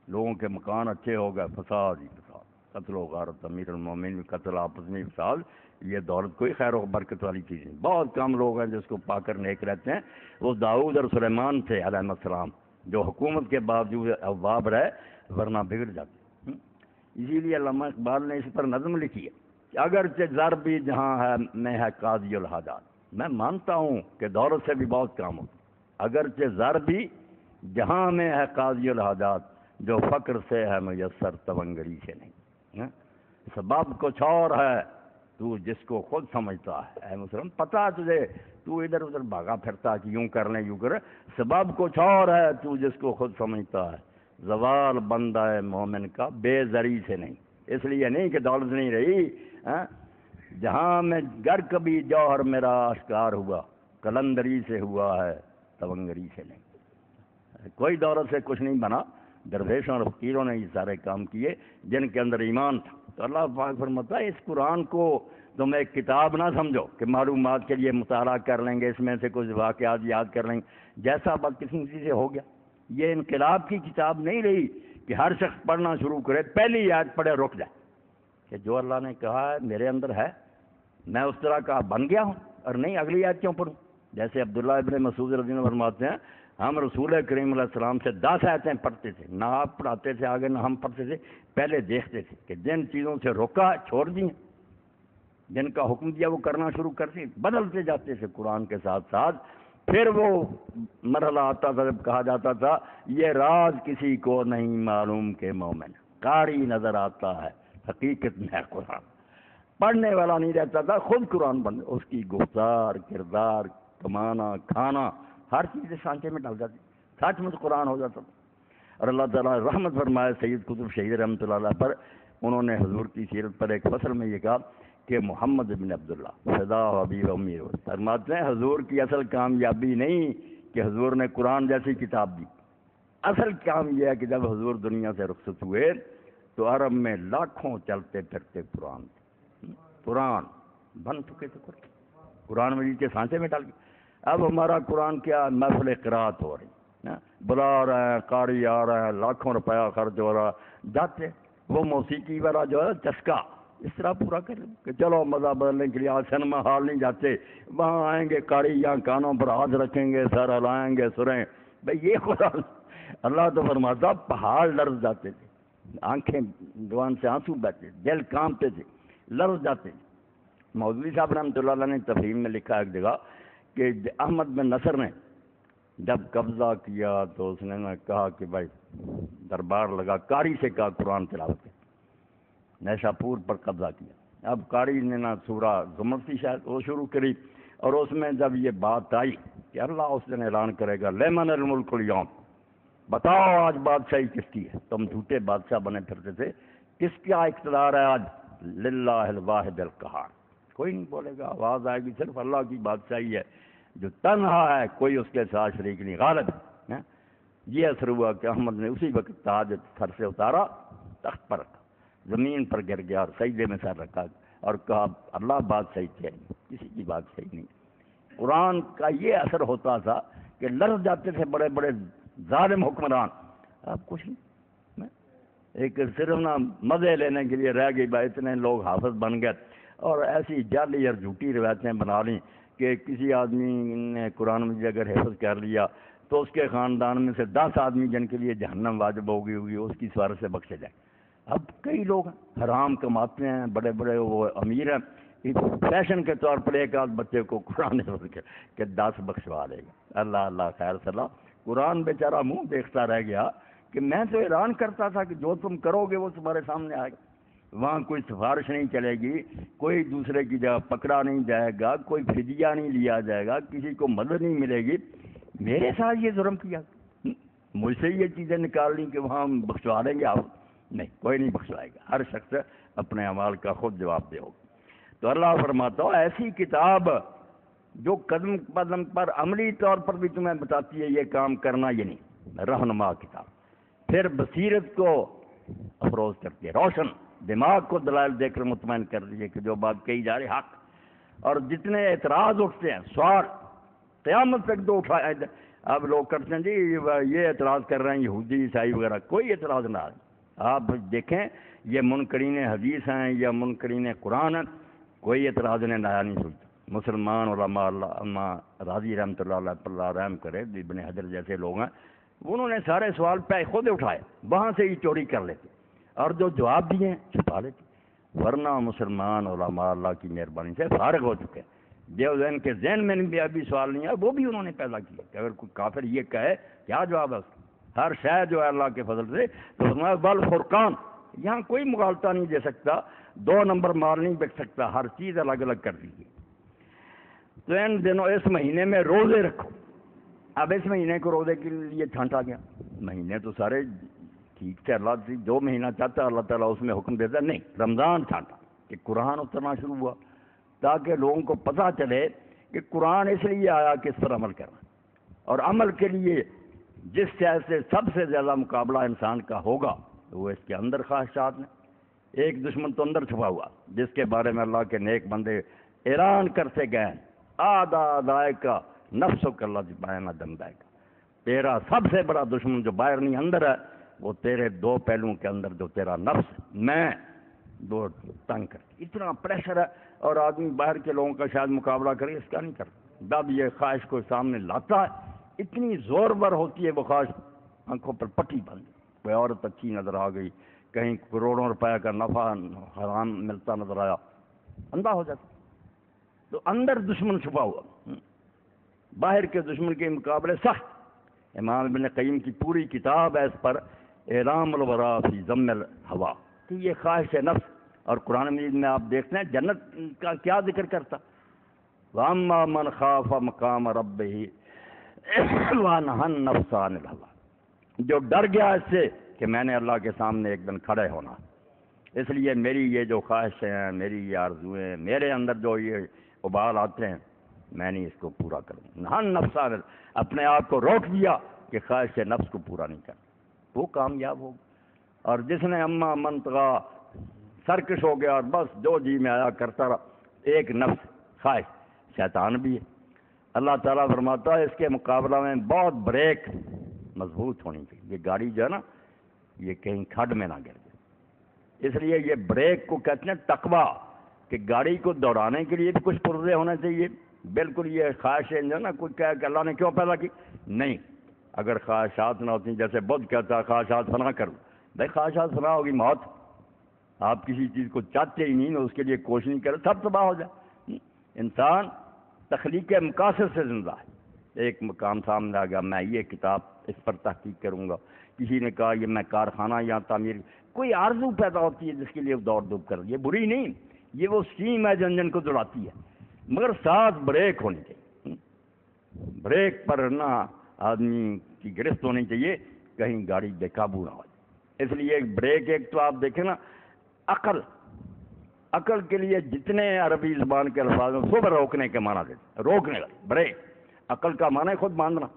لوگوں کے مکان اچھے ہو گئے، فساد ہی فساد، قتل و غارت، امیر المومنین میں قتل، آپس میں فساد، یہ دولت کوئی خیر و برکت والی چیز نہیں۔ بہت کم لوگ ہیں جس کو پا کر نیک رہتے ہیں، وہ داؤد اور سلیمان تھے علیہ السلام جو حکومت کے باوجود اواب رہے، ورنہ بگڑ جاتے۔ اسی لیے علامہ اقبال نے اس پر نظم لکھی ہے کہ اگرچہ زر بھی جہاں ہے میں ہے قاضی الحاجات، میں مانتا ہوں کہ دولت سے بھی بہت کام ہوتا، اگرچہ زر بھی جہاں میں ہے قاضی الحاجات، جو فقر سے ہے میسر تونگری سے نہیں۔ سبب کچھ اور ہے تو جس کو خود سمجھتا ہے، اے مسلم پتہ تجھے تو ادھر ادھر بھاگا پھرتا کہ یوں کر لیں یوں کریں، سبب کچھ اور ہے تو جس کو خود سمجھتا ہے، زوال بندہ مومن کا بے زری سے نہیں، اس لیے نہیں کہ دولت نہیں رہی، جہاں میں گر کبھی جوہر میرا آشکار ہوا، قلندری سے ہوا ہے تونگری سے نہیں۔ کوئی دولت سے کچھ نہیں بنا، درویشوں اور فقیروں نے یہ سارے کام کیے جن کے اندر ایمان تھا۔ تو اللہ پاک فرماتا ہے اس قرآن کو تم ایک کتاب نہ سمجھو کہ معلومات کے لیے مطالعہ کر لیں گے، اس میں سے کچھ واقعات یاد کر لیں گے، جیسا بدقسمتی سے ہو گیا۔ یہ انقلاب کی کتاب نہیں رہی کہ ہر شخص پڑھنا شروع کرے، پہلی آیت پڑھے رک جائے کہ جو اللہ نے کہا ہے میرے اندر ہے، میں اس طرح کا بن گیا ہوں، اور نہیں اگلی آیت کیوں پڑھوں؟ جیسے عبداللہ ابن مسعود رضی اللہ عنہ فرماتے ہیں ہم رسول کریم علیہ السلام سے 10 آیتیں پڑھتے تھے، نہ آپ پڑھاتے تھے آگے نہ ہم پڑھتے تھے، پہلے دیکھتے تھے کہ جن چیزوں سے روکا چھوڑ دیں، جن کا حکم دیا وہ کرنا شروع کرتے، بدلتے جاتے تھے قرآن کے ساتھ ساتھ۔ پھر وہ مرحلہ آتا تھا جب کہا جاتا تھا یہ راز کسی کو نہیں معلوم کہ مومن قاری نظر آتا ہے حقیقت میں قرآن، پڑھنے والا نہیں رہتا تھا، خود قرآن بن اس کی گفتار، کردار، کمانا، کھانا، ہر چیز سانچے میں ڈال جاتی، سچ مچ قرآن ہو جاتا تھا۔ اور اللہ تعالیٰ رحمت فرمائے سید قطب شہید رحمۃ اللہ علیہ پر، انہوں نے حضور کی سیرت پر ایک فصل میں یہ کہا کہ محمد بن عبداللہ فدا حبیب امی فرماتے ہیں حضور کی اصل کامیابی نہیں کہ حضور نے قرآن جیسی کتاب دی، اصل کام یہ ہے کہ جب حضور دنیا سے رخصت ہوئے تو عرب میں لاکھوں چلتے پھرتے قرآن بن چکے تھے، قرآن مجید کے سانچے میں ڈال کے۔ اب ہمارا قرآن کیا محفل قرات ہو رہی، بلا رہے ہیں، قاری آ رہے ہیں، لاکھوں روپیہ خرچ ہو رہا، جاتے وہ موسیقی والا جو ہے چسکا اس طرح پورا کریں کہ چلو مزہ بدلنے کے لیے آج سنیما ہال نہیں جاتے، وہاں آئیں گے قاری یا کانوں پر ہاتھ رکھیں گے، سر ہلائیں گے، سریں بھائی یہ خدا اللہ تو فرماتا پہاڑ لرز جاتے تھے، آنکھیں جوان سے آنسو بہتے، دل کانپتے تھے، لرز جاتے تھے۔ مولوی صاحب رحمۃ اللہ علیہ نے تفہیم میں لکھا ایک جگہ کہ احمد بن نصر نے جب قبضہ کیا تو اس نے کہا کہ بھائی دربار لگا، قاری سے کہا قرآن تلاوت کرے، نیشا پور پر قبضہ کیا۔ اب قاری نے نہ سورہ زمر تھی شاید وہ شروع کری، اور اس میں جب یہ بات آئی کہ اللہ اس دن اعلان کرے گا لمن الملک اليوم، بتاؤ آج بادشاہی کس کی ہے، تم جھوٹے بادشاہ بنے پھرتے تھے، کس کا اقتدار ہے آج، للہ الواحد القہار، کوئی نہیں بولے گا، آواز آئے گی صرف اللہ کی بادشاہی ہے جو تنہا ہے، کوئی اس کے ساتھ شریک نہیں، غالب ہے۔ یہ اثر ہوا کہ احمد نے اسی وقت تاج سر سے اتارا، تخت پر رکھا، زمین پر گر گیا اور سجدے میں سر رکھا اور کہا اللہ بادشاہی نہیں، کسی کی بادشاہی نہیں۔ قرآن کا یہ اثر ہوتا تھا کہ لرز جاتے تھے بڑے بڑے ظالم حکمران، اب کچھ نہیں، ایک صرف نا مزے لینے کے لیے رہ گئی بھائی، اتنے لوگ حافظ بن گئے اور ایسی جعلی اور جھوٹی روایتیں بنا لیں کہ کسی آدمی نے قرآن مجید اگر حفظ کر لیا تو اس کے خاندان میں سے 10 آدمی جن کے لیے جہنم واجب ہوگی اس کی سوار سے بخشے جائے۔ اب کئی لوگ حرام کماتے ہیں، بڑے بڑے وہ امیر ہیں، فیشن کے طور پر ایک آدھ بچے کو قرآن حفظ کہ 10 بخشوا دے گا، اللہ اللہ خیر صلاح۔ قرآن بیچارہ منہ دیکھتا رہ گیا کہ میں تو اعلان کرتا تھا کہ جو تم کرو گے وہ تمہارے سامنے آئے گا، وہاں کوئی سفارش نہیں چلے گی، کوئی دوسرے کی جگہ پکڑا نہیں جائے گا، کوئی فدیہ نہیں لیا جائے گا، کسی کو مدد نہیں ملے گی۔ میرے ساتھ یہ ظلم کیا، مجھ سے یہ چیزیں نکال لیں کہ وہاں ہم بخشوا دیں گے، آپ نہیں، کوئی نہیں بخشوائے گا، ہر شخص اپنے اعمال کا خود جواب دے ہوگا۔ تو اللہ فرماتا ہو ایسی کتاب جو قدم قدم پر عملی طور پر بھی تمہیں بتاتی ہے یہ کام کرنا، یہ نہیں، رہنما کتاب، پھر بصیرت کو افروز کرتی ہے، روشن دماغ کو دلائل دے کر مطمئن کر دیے کہ جو بات کہی جا رہی حق، اور جتنے اعتراض اٹھتے ہیں سوال قیامت تک دو اٹھائے، اب لوگ کرتے ہیں جی یہ اعتراض کر رہے ہیں یہودی عیسائی وغیرہ، کوئی اعتراض نہ آئے۔ آپ دیکھیں یہ منکرین حدیث ہیں یا منکرین قرآن ہیں، کوئی اعتراض انہیں نیا نہیں سوچتا۔ مسلمان علماء علامہ راضی رحمۃ اللہ علیہ پر اللہ رحم کرے، ابن حجر جیسے لوگ ہیں، انہوں نے سارے سوال پہ خود اٹھائے، وہاں سے ہی چوری کر لیتے اور جو جواب دیے ہیں چھپا لیتے، ورنہ مسلمان علماء اللہ کی مہربانی سے فارغ ہو چکے ہیں۔ جو ذہن کے ذہن میں بھی ابھی سوال نہیں ہے وہ بھی انہوں نے پیدا کیا کہ اگر کوئی کافر یہ کہے کیا جواب ہے اس کا، ہر شے جو ہے اللہ کے فضل سے، تو فرمایا بالفرقان، یہاں کوئی مغالطہ نہیں دے سکتا، 2 نمبر مال نہیں بک سکتا، ہر چیز الگ الگ کر دیجیے۔ تو ان دنوں اس مہینے میں روزے رکھو۔ اب اس مہینے کو روزے کے لیے چھانٹا گیا، مہینے تو سارے ٹھیک سے اللہ جو مہینہ چاہتا ہے اللہ تعالیٰ اس میں حکم دیتا ہے، نہیں، رمضان چھانٹا کہ قرآن اترنا شروع ہوا تاکہ لوگوں کو پتہ چلے کہ قرآن اس لیے آیا کہ اس پر عمل کرنا، اور عمل کے لیے جس شہر سے سب سے زیادہ مقابلہ انسان کا ہوگا وہ اس کے اندر خواہشات ہیں۔ ایک دشمن تو اندر چھپا ہوا جس کے بارے میں اللہ کے نیک بندے اعلان کرتے گئے، آدھا دائے کا نفسوں کا اللہ جبائے نہ دم دائے کا، تیرا سب سے بڑا دشمن جو باہر نہیں اندر ہے وہ تیرے 2 پہلوؤں کے اندر جو تیرا نفس میں دو تنگ کر، اتنا پریشر ہے، اور آدمی باہر کے لوگوں کا شاید مقابلہ کرے اس کا نہیں کرتا، جب یہ خواہش کو سامنے لاتا ہے اتنی زور بر ہوتی ہے وہ خواہش، آنکھوں پر پٹی بند، کوئی عورت اچھی نظر آ گئی، کہیں کروڑوں روپے کا نفع حرام ملتا نظر آیا، اندھا ہو جاتا۔ تو اندر دشمن چھپا ہوا، باہر کے دشمن کے مقابلے سخت۔ امام ابن قیم کی پوری کتاب ہے اس پر، اعلام الورا فی ذم الہوا، کہ یہ خواہش نفس، اور قرآن مجید میں آپ دیکھتے ہیں جنت کا کیا ذکر کرتا، وَأَمَّا مَنْ خَافَ مَقَامَ رَبِّهِ وَنَهَى النَّفْسَ عَنِ الْهَوَىٰ، جو ڈر گیا اس سے کہ میں نے اللہ کے سامنے ایک دن کھڑے ہونا، اس لیے میری یہ جو خواہشیں ہیں، میری یہ آرزویں، میرے اندر جو یہ ابال آتے ہیں، میں نہیں اس کو پورا کروں، نہا نفس اپنے آپ کو روک دیا کہ خواہش نفس کو پورا نہیں کرنا، وہ کامیاب ہوگا۔ اور جس نے اما منطقہ سرکش ہو گیا اور بس جو جی میں آیا کرتا رہا، ایک نفس خواہش شیطان بھی ہے، اللہ تعالیٰ فرماتا ہے اس کے مقابلہ میں بہت بریک مضبوط ہونی چاہیے، یہ گاڑی جو ہے نا یہ کہیں کھڈ میں نہ گر جائے، اس لیے یہ بریک کو کہتے ہیں تقویٰ، کہ گاڑی کو دوڑانے کے لیے بھی کچھ پرزے ہونے چاہیے. بالکل یہ خواہشیں جو نا کوئی کہے کہ اللہ نے کیوں پیدا کی، نہیں. اگر خواہشات نہ ہوتی، جیسے بدھ کہتا ہے خواہشات فنا کرو، بھائی خواہشات فنا ہوگی موت. آپ کسی چیز کو چاہتے ہی نہیں، اس کے لیے کوشش نہیں کرے، سب تباہ ہو جائے. انسان تخلیق مقاصد سے زندہ ہے. ایک مقام سامنے آ گیا، میں یہ کتاب اس پر تحقیق کروں گا. کسی نے کہا یہ میں کارخانہ یا تعمیر، کوئی آرزو پیدا ہوتی ہے جس کے لیے دوڑ دھوپ کر. یہ بری نہیں، یہ وہ اسٹیم ہے جو انجن کو دوڑاتی ہے، مگر ساتھ بریک ہونی چاہیے. بریک پر نہ آدمی کی گرفت ہونی چاہیے، کہیں گاڑی بے قابو نہ ہو جائے. اس لیے بریک ایک تو آپ دیکھیں نا، عقل کے لیے جتنے عربی زبان کے الفاظ ہیں سب روکنے کے معنی دیتے، روکنے والی بریک. عقل کا معنی ہے خود باندھنا.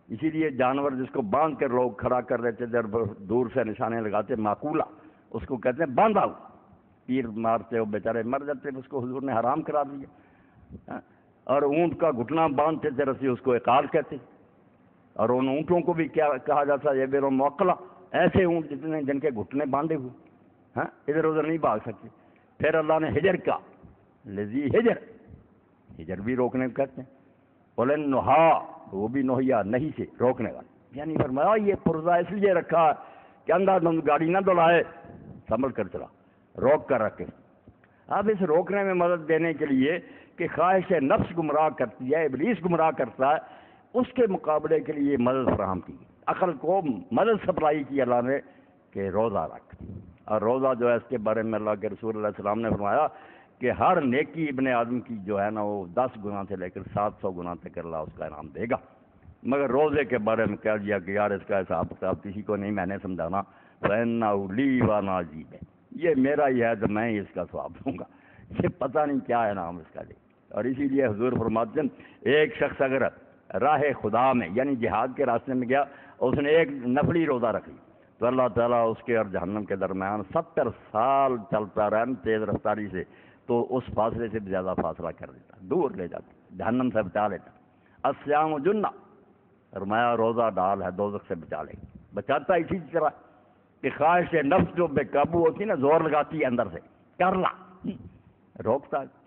اسی لیے جانور جس کو باندھ کر لوگ کھڑا کر دیتے تھے، دور سے نشانے لگاتے، معقولہ اس کو کہتے ہیں باندھا ہوا. تیر مارتے ہو بیچارے مر جاتے، اس کو حضور نے حرام کرا دیا. اور اونٹ کا گھٹنا باندھتے تھے رسی، اس کو عقال کہتے. اور ان اونٹوں کو بھی کیا کہا جاتا ہے، یہ بیر موکلہ، ایسے اونٹ جن کے گھٹنے باندھے ہوئے، ہاں ادھر ادھر نہیں بھاگ سکتے. پھر اللہ نے ہجر کا لذی ہجر بھی روکنے کو کہتے ہیں. بولے نہا، وہ بھی نوحیا نہیں سے روکنے والا. یعنی فرمایا یہ پرزہ اس لیے رکھا کہ اندر گاڑی نہ دوڑائے، سنبھل کر چلا، روک کر رکھے. اب اس روکنے میں مدد دینے کے لیے کہ خواہش نفس گمراہ کرتی ہے، ابلیس گمراہ کرتا ہے، اس کے مقابلے کے لیے مدد فراہم کی. عقل کو مدد سپلائی کی اللہ نے کہ روزہ رکھ. اور روزہ جو ہے اس کے بارے میں اللہ کے رسول علیہ السلام نے فرمایا کہ ہر نیکی ابن آدم کی جو ہے نا وہ 10 گنا سے لے کر 700 گنا تک اللہ اس کا انعام دے گا. مگر روزے کے بارے میں کہہ دیا کہ یار اس کا حساب کتاب کسی کو نہیں میں نے سمجھانا، فَإِنَّهُ لِي وَأَنَا أَجْزِي بِهِ، یہ میرا ہی ہے تو میں ہی اس کا ثواب دوں گا. یہ پتہ نہیں کیا انعام اس کا دے. اور اسی لیے حضور فرماتے ہیں ایک شخص اگر راہ خدا میں یعنی جہاد کے راستے میں گیا، اس نے ایک نفلی روزہ رکھ لی، تو اللہ تعالیٰ اس کے اور جہنم کے درمیان 70 سال چلتا رہا تیز رفتاری سے، تو اس فاصلے سے زیادہ فاصلہ کر دیتا، دور لے جاتا، جہنم سے بچا لیتا. الصیام جنہ، فرمایا روزہ ڈال ہے، دوزخ سے بچا لے. بچاتا اسی طرح کہ خواہش نفس جو بے قابو ہوتی ہے نا، زور لگاتی ہے اندر سے، کر لا، روکتا ہے.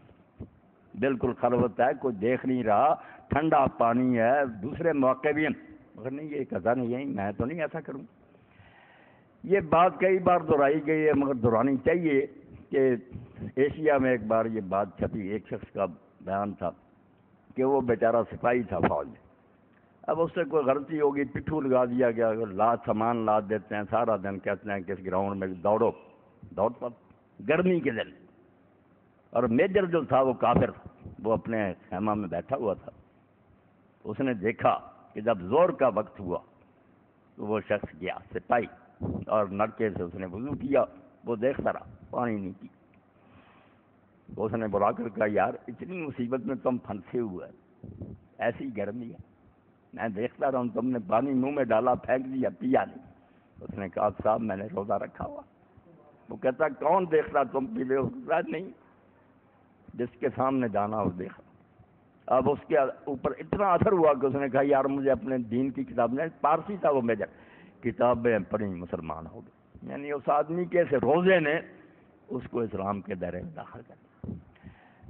بالکل خلوت ہے، کوئی دیکھ نہیں رہا، ٹھنڈا پانی ہے، دوسرے مواقع بھی ہیں، مگر نہیں یہ قضا نہیں ہے، میں تو نہیں ایسا کروں. یہ بات کئی بار دہرائی گئی ہے، مگر دہرانی چاہیے کہ ایشیا میں ایک بار یہ بات چھپی. ایک شخص کا بیان تھا کہ وہ بیچارہ سپاہی تھا فوج میں. اب اس سے کوئی غلطی ہوگی، پٹھو لگا دیا گیا، سامان لاد دیتے ہیں، سارا دن کہتے ہیں کہ اس گراؤنڈ میں دوڑتا گرمی کے دن. اور میجر جو تھا وہ کافر تھا، وہ اپنے خیمہ میں بیٹھا ہوا تھا. اس نے دیکھا کہ جب زور کا وقت ہوا تو وہ شخص گیا سپاہی، اور نلکے سے اس نے وضو کیا. وہ دیکھتا رہا، پانی نہیں پی. اس نے بلا کر کہا یار اتنی مصیبت میں تم پھنسے ہوئے، ایسی گرمی ہے، میں دیکھتا رہا ہوں، تم نے پانی منہ میں ڈالا، پھینک دیا، پیا نہیں. اس نے کہا صاحب میں نے روزہ رکھا ہوا. وہ کہتا کون دیکھتا تم پی لے؟ نہیں، جس کے سامنے جانا ہو دیکھا. اب اس کے اوپر اتنا اثر ہوا کہ اس نے کہا یار مجھے اپنے دین کی کتاب نے، پارسی تھا وہ میجر، کتابیں پڑھی، مسلمان ہو گئے. یعنی اس آدمی کے اس روزے نے اس کو اسلام کے دائرے میں داخل کر دیا.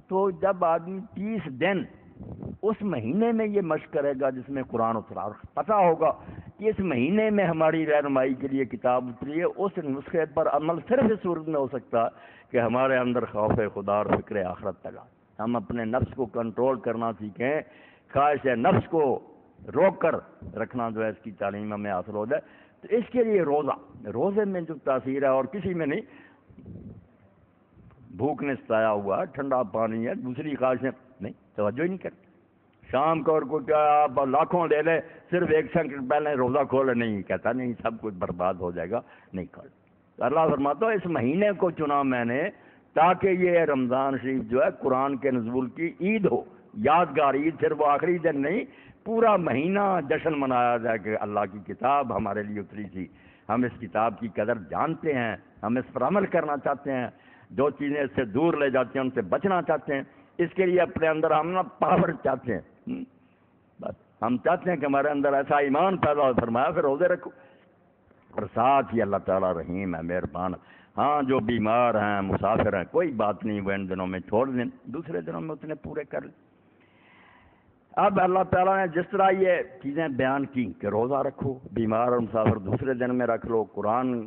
تو جب آدمی 30 دن اس مہینے میں یہ مشق کرے گا جس میں قرآن اترا، اور پتہ ہوگا کہ اس مہینے میں ہماری رہنمائی کے لیے کتاب اتری ہے، اس نسخے پر عمل صرف اس صورت میں ہو سکتا ہے کہ ہمارے اندر خوف خدا اور فکر آخرت پیدا، ہم اپنے نفس کو کنٹرول کرنا سیکھیں، خواہش نفس کو روک کر رکھنا جو ہے اس کی تعلیم ہمیں حاصل ہو جائے. تو اس کے لیے روزے میں جو تاثیر ہے اور کسی میں نہیں. بھوک نے ستایا ہوا، ٹھنڈا پانی ہے، دوسری خواہشیں نہیں، توجہ ہی نہیں کرتے. شام کو اور کوئی کیا آپ لاکھوں لے لے، صرف 1 سیکنڈ پہلے روزہ کھولے، نہیں کہتا نہیں سب کچھ برباد ہو جائے گا، نہیں کھول. اللہ فرماتا ہے اس مہینے کو چنا میں نے تاکہ یہ رمضان شریف جو ہے قرآن کے نزول کی عید ہو، یادگار عید. صرف وہ آخری دن نہیں، پورا مہینہ جشن منایا جائے کہ اللہ کی کتاب ہمارے لیے اتری تھی، ہم اس کتاب کی قدر جانتے ہیں، ہم اس پر عمل کرنا چاہتے ہیں، جو چیزیں اس سے دور لے جاتی ہیں ان سے بچنا چاہتے ہیں. اس کے لیے اپنے اندر ہم نا پاور چاہتے ہیں، بس ہم چاہتے ہیں کہ ہمارے اندر ایسا ایمان پیدا ہو. فرمایا پھر روزے رکھو. اور ساتھ ہی اللہ تعالیٰ رحیم ہے، مہربان۔ ہاں جو بیمار ہیں، مسافر ہیں، کوئی بات نہیں، وہ ان دنوں میں چھوڑ دیں، دوسرے دنوں میں اتنے پورے کر لیں۔ اب اللہ تعالیٰ نے جس طرح یہ چیزیں بیان کی کہ روزہ رکھو، بیمار اور مسافر دوسرے دن میں رکھ لو، قرآن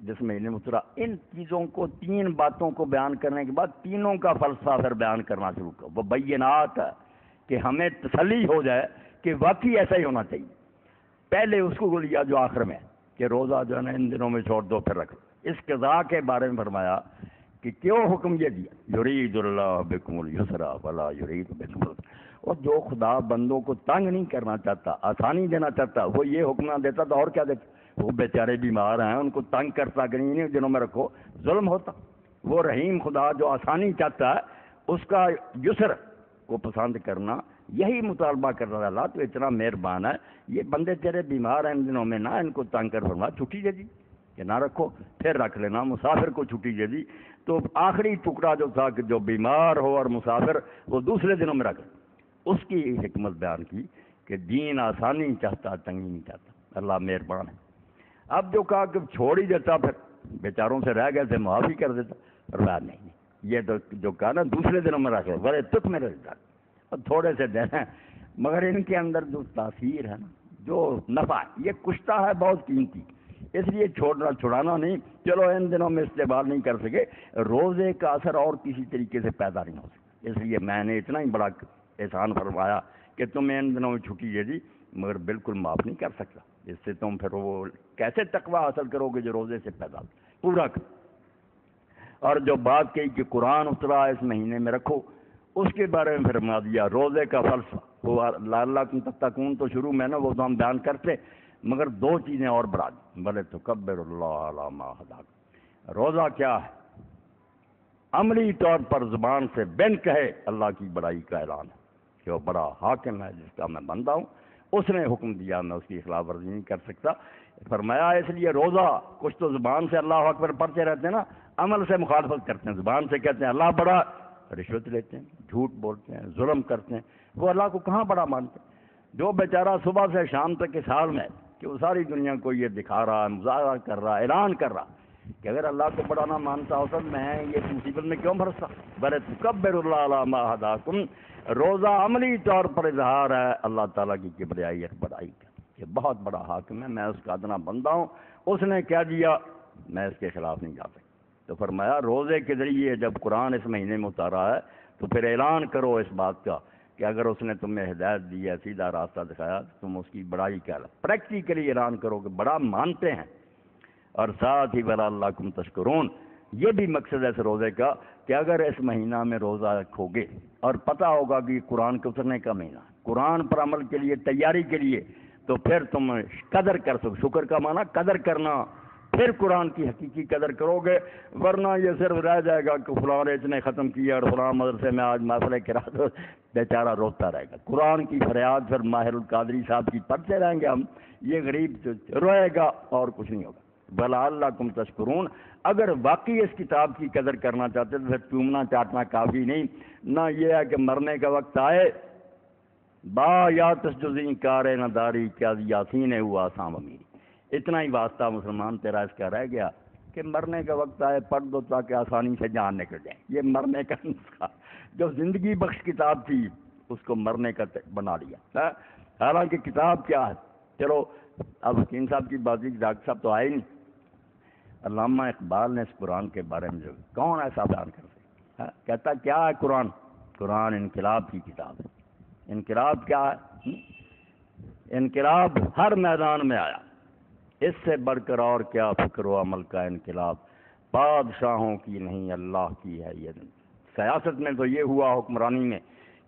جس مہینے میں اترا، ان چیزوں کو، تین باتوں کو بیان کرنے کے بعد تینوں کا فلسفہ پھر بیان کرنا شروع کرو۔ وہ بینات ہے کہ ہمیں تسلی ہو جائے کہ واقعی ایسا ہی ہونا چاہیے۔ پہلے اس کو لیا جو آخر میں کہ روزہ جو ہے نا ان دنوں میں چھوڑ دو، پھر رکھ لو۔ اس قضاء کے بارے میں فرمایا کہ کیوں حکم یہ دیا، یرید اللہ بکم اليسر ولا یرید بکم العسر۔ اور جو خدا بندوں کو تنگ نہیں کرنا چاہتا، آسانی دینا چاہتا، وہ یہ حکم نہ دیتا تو اور کیا دیتا؟ وہ بیچارے بیمار ہیں، ان کو تنگ کرتا کہ نہیں دنوں میں رکھو، ظلم ہوتا۔ وہ رحیم خدا جو آسانی چاہتا ہے، اس کا یسر کو پسند کرنا، یہی مطالبہ کرتا ہے۔ اللہ تو اتنا مہربان ہے، یہ بندے تیرے بیمار ہیں ان دنوں میں، نہ ان کو تنگ کر، فرما چھٹی دے دی کہ نہ رکھو، پھر رکھ لینا۔ مسافر کو چھٹی دے دی، تو آخری ٹکڑا جو تھا کہ جو بیمار ہو اور مسافر، وہ دوسرے دنوں میں رکھ، اس کی حکمت بیان کی کہ دین آسانی چاہتا، تنگی نہیں چاہتا، اللہ مہربان ہے۔ اب جو کہا کہ چھوڑ ہی دیتا، پھر بیچاروں سے رہ گئے تھے، معافی کر دیتا، فرمایا نہیں، یہ تو جو کہا نا دوسرے دنوں میں رکھے، بڑے تک میں رہ جاتا، اور تھوڑے سے دینا ہے، مگر ان کے اندر جو تاثیر ہے نا، جو نفع ہے، یہ کشتہ ہے بہت قیمتی، اس لیے چھڑانا نہیں۔ چلو ان دنوں میں استعمال نہیں کر سکے، روزے کا اثر اور کسی طریقے سے پیدا نہیں ہو سکتا، اس لیے میں نے اتنا ہی بڑا احسان فرمایا کہ تمہیں ان دنوں میں چھٹی دے دی، مگر بالکل معاف نہیں کر سکتا۔ اس سے تم پھر وہ کیسے تقوی حاصل کرو گے جو روزے سے پیدا پورا کر۔ اور جو بات کہی کہ قرآن اترا اس مہینے میں رکھو، اس کے بارے میں فرما دیا روزے کا فلسفہ، وہ لعلکم تتقون تو شروع میں نا وہ تو ہم بیان کرتے، مگر دو چیزیں اور بڑھا دی، بلے تکبر اللہ علی ما ہداکم۔ روزہ کیا ہے؟ عملی طور پر زبان سے بن کہے اللہ کی بڑائی کا اعلان ہے کہ وہ بڑا حاکم ہے جس کا میں بندہ ہوں، اس نے حکم دیا، میں اس کی خلاف ورزی نہیں کر سکتا۔ فرمایا اس لیے روزہ، کچھ تو زبان سے اللہ اکبر پڑھتے رہتے ہیں نا، عمل سے مخالفت کرتے ہیں، زبان سے کہتے ہیں اللہ بڑا، رشوت لیتے ہیں، جھوٹ بولتے ہیں، ظلم کرتے ہیں، وہ اللہ کو کہاں بڑا مانتے ہیں؟ جو بیچارہ صبح سے شام تک اس حال میں کہ وہ ساری دنیا کو یہ دکھا رہا ہے، مظاہرہ کر رہا ہے، اعلان کر رہا کہ اگر اللہ کو بڑا نہ مانتا ہوتا تو میں یہ مصیبت میں کیوں پھنستا؟ بل تکبر اللہ علی ما ہداکم۔ روزہ عملی طور پر اظہار ہے اللہ تعالیٰ کی کبریائی اور بڑائی کا، کہ بہت بڑا حاکم ہے، میں اس کا ادنا بندہ ہوں، اس نے کیا دیا، میں اس کے خلاف نہیں جا سکتا۔ تو فرمایا روزے کے ذریعے جب قرآن اس مہینے میں اتارا ہے تو پھر اعلان کرو اس بات کا کہ اگر اس نے تمہیں ہدایت دی ہے، سیدھا راستہ دکھایا، تو تم اس کی بڑائی کیا، پریکٹیکلی اعلان کرو کہ بڑا مانتے ہیں۔ اور ساتھ ہی وَلَعَلَّكُمْ تَشْكُرُونَ، یہ بھی مقصد ہے اس روزے کا کہ اگر اس مہینہ میں روزہ رکھو گے اور پتہ ہوگا کہ قرآن کے اترنے کا مہینہ، قرآن پر عمل کے لیے، تیاری کے لیے، تو پھر تم قدر کر سکو۔ شکر کا معنی قدر کرنا، پھر قرآن کی حقیقی قدر کرو گے، ورنہ یہ صرف رہ جائے گا کہ فلاں نے اتنے ختم کیا اور فلاں مدرسے میں آج محفل قرات، بیچارہ روتا رہے گا۔ قرآن کی فریاد پھر ماہر القادری صاحب کی پڑھتے رہیں گے ہم، یہ غریب روئے گا اور کچھ نہیں ہوگا۔ وَلَعَلَّكُمْ تَشْكُرُونَ، اگر واقعی اس کتاب کی قدر کرنا چاہتے تو پھر چومنا چاٹنا کافی نہیں، نہ یہ ہے کہ مرنے کا وقت آئے با یا تسجزیں کارے نہ داری کیا یاسین ہوا آسام امیر، اتنا ہی واسطہ مسلمان تیرا اس کا رہ گیا کہ مرنے کا وقت آئے پڑھ دو تاکہ آسانی سے جان نکل جائے۔ یہ مرنے کا نسخہ، جو زندگی بخش کتاب تھی اس کو مرنے کا بنا لیا۔ حالانکہ کتاب کیا ہے، چلو اب حکیم صاحب کی بات، ڈاکٹر صاحب تو آئے نہیں، علامہ اقبال نے اس قرآن کے بارے میں جو کون ایسا بیان کر سکتا، کہتا کیا ہے قرآن؟ قرآن انقلاب کی کتاب ہے۔ انقلاب کیا ہے؟ انقلاب ہر میدان میں آیا، اس سے بڑھ کر اور کیا فکر و عمل کا انقلاب، بادشاہوں کی نہیں اللہ کی ہے۔ یہ سیاست میں تو یہ ہوا حکمرانی میں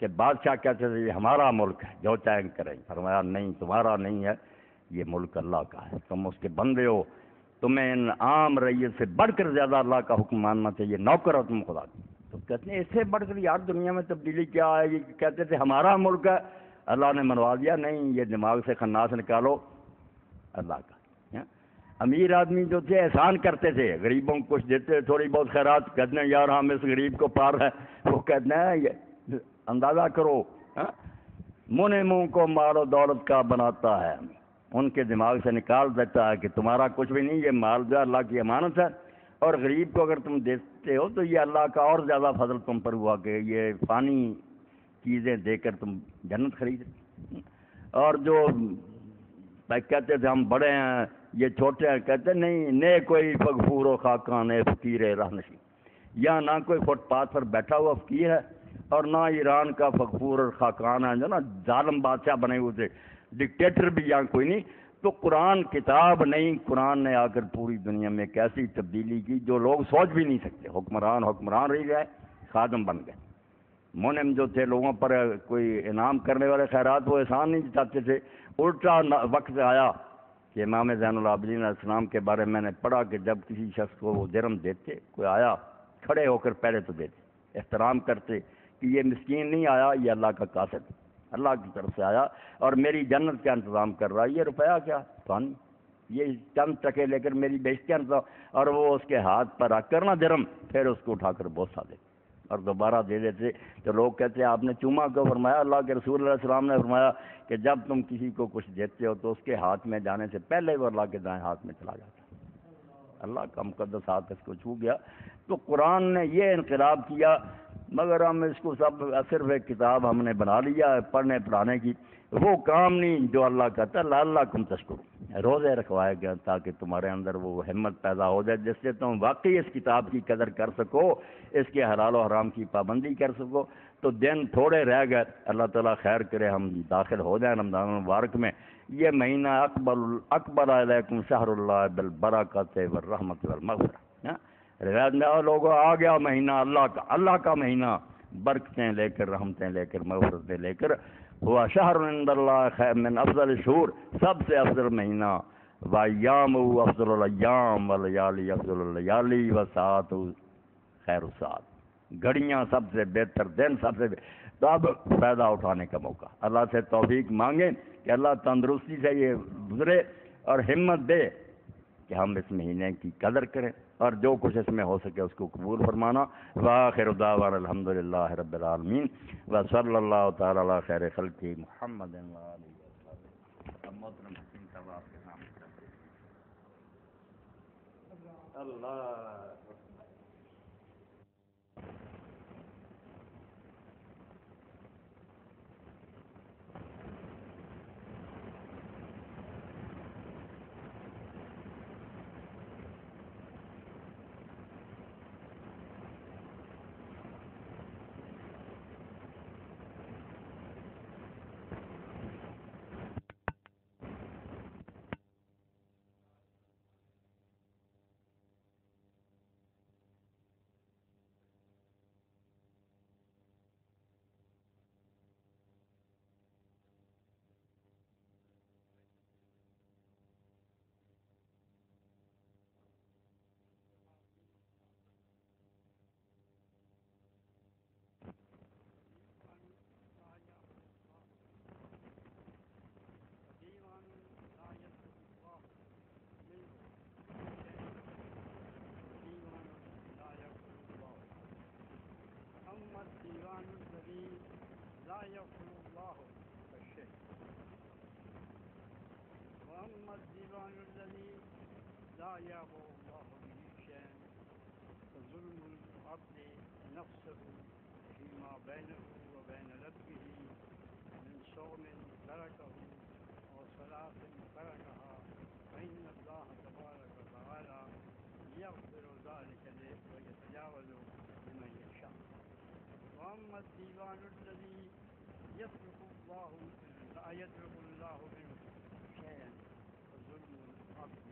کہ بادشاہ کہتے تھے یہ ہمارا ملک ہے، جو چاہیں کریں، فرمایا نہیں، تمہارا نہیں ہے، یہ ملک اللہ کا ہے، تم اس کے بندے ہو، تمہیں ان عام رعیت سے بڑھ کر زیادہ اللہ کا حکم ماننا چاہیے، نوکر ہو تم خدا کی۔ تو کہتے ہیں اس سے بڑھ کر یار دنیا میں تبدیلی کیا ہے؟ یہ کہتے تھے ہمارا ملک ہے، اللہ نے منوا دیا، نہیں، یہ دماغ سے خناس نکالو، اللہ کا۔ امیر آدمی جو تھے احسان کرتے تھے، غریبوں کو کچھ دیتے، تھوڑی بہت خیرات، کہتے ہیں یار ہم اس غریب کو پار ہے، وہ کہتے ہیں یہ اندازہ کرو، منہ کو مال و دولت کا بناتا ہے، ان کے دماغ سے نکال دیتا ہے کہ تمہارا کچھ بھی نہیں، یہ مال جو اللہ کی امانت ہے، اور غریب کو اگر تم دیتے ہو تو یہ اللہ کا اور زیادہ فضل تم پر ہوا کہ یہ فانی چیزیں دے کر تم جنت خرید۔ اور جو کہتے تھے ہم بڑے ہیں یہ چھوٹے ہیں، کہتے نہیں، نہ کوئی فغفور و خاکاں نے فقیر رہنشی، یا نہ کوئی فٹ پاتھ پر بیٹھا ہوا فقیر ہے، اور نہ ایران کا فغفور اور خاکان ہے جو نا ظالم بادشاہ بنے ہوئے تھے، ڈکٹیٹر بھی یہاں کوئی نہیں۔ تو قرآن کتاب نہیں، قرآن نے آ کر پوری دنیا میں ایک ایسی تبدیلی کی جو لوگ سوچ بھی نہیں سکتے۔ حکمران رہ گئے، خادم بن گئے۔ منعم جو تھے لوگوں پر کوئی انعام کرنے والے خیرات، وہ احسان نہیں چاہتے تھے۔ الٹا وقت آیا کہ امام زین العابدین علیہ السلام کے بارے میں نے پڑھا کہ جب کسی شخص کو وہ درہم دیتے، کوئی آیا کھڑے ہو کر پہلے تو دیتے، احترام کرتے کہ یہ مسکین نہیں آیا، یہ اللہ کا قاصد اللہ کی طرف سے آیا اور میری جنت کا انتظام کر رہا ہے، یہ روپیہ کیا پانی، یہ چند ٹکے لے کر میری بیشتی انتظام، اور وہ اس کے ہاتھ پر رکھ کر نہ درہم، پھر اس کو اٹھا کر بوسہ دے اور دوبارہ دے دیتے۔ تو لوگ کہتے ہیں آپ نے چوما کیوں فرمایا؟ اللہ کے رسول علیہ السلام نے فرمایا کہ جب تم کسی کو کچھ دیتے ہو تو اس کے ہاتھ میں جانے سے پہلے وہ اللہ کے دائیں ہاتھ میں چلا جاتا ہے، اللہ کا مقدس ہاتھ اس کو چھو گیا۔ تو قرآن نے یہ انقلاب کیا، مگر ہم اس کو سب صرف ایک کتاب ہم نے بنا لیا ہے پڑھنے پڑھانے کی، وہ کام نہیں جو اللہ کہتا ہے لعلکم تشکرون، روزے رکھوائے گئے تاکہ تمہارے اندر وہ ہمت پیدا ہو جائے جس سے تم واقعی اس کتاب کی قدر کر سکو، اس کے حلال و حرام کی پابندی کر سکو۔ تو دن تھوڑے رہ گئے، اللہ تعالیٰ خیر کرے ہم داخل ہو جائیں رمضان المبارک میں۔ یہ مہینہ اکبر علیکم شہر اللہ بالبرکۃ والرحمۃ والمغفرہ، روایت میں لوگوں آ گیا مہینہ اللہ کا مہینہ، برکتیں لے کر، رحمتیں لے کر، مغفرتیں لے کر، ہوا شہر عند اللہ خیر من افضل الشہور، سب سے افضل مہینہ، وایام افضل الایام ولیالی افضل اللیالی وساعت خیر الساعات، گھڑیاں سب سے بہتر دن، سب سے تو اب فائدہ اٹھانے کا موقع، اللہ سے توفیق مانگیں کہ اللہ تندرستی سے یہ گزرے اور ہمت دے کہ ہم اس مہینے کی قدر کریں اور جو کچھ اس میں ہو سکے اس کو قبول فرمانا۔ وآخر دعوانا الحمدللہ رب العالمین وصلی اللہ تعالی علی خیر خلقہ محمد وآلہ وصحبہ۔ اب محترم حسین صاحب آپ کے سامنے اللہ الديوان الذي لا يغفر الله كالشيء، وأما الديوان الذي لا يأبى الله به شيئا فظلم العبد نفسه فيما بينه وبين ربه من صوم تركه وصلاة تركها، فإن الله تبارك وتعالى يغفر ذلك ويتجاوز لمن يشاء. وأما الديوان الذي يترك الله منه شيئا فظلم العبد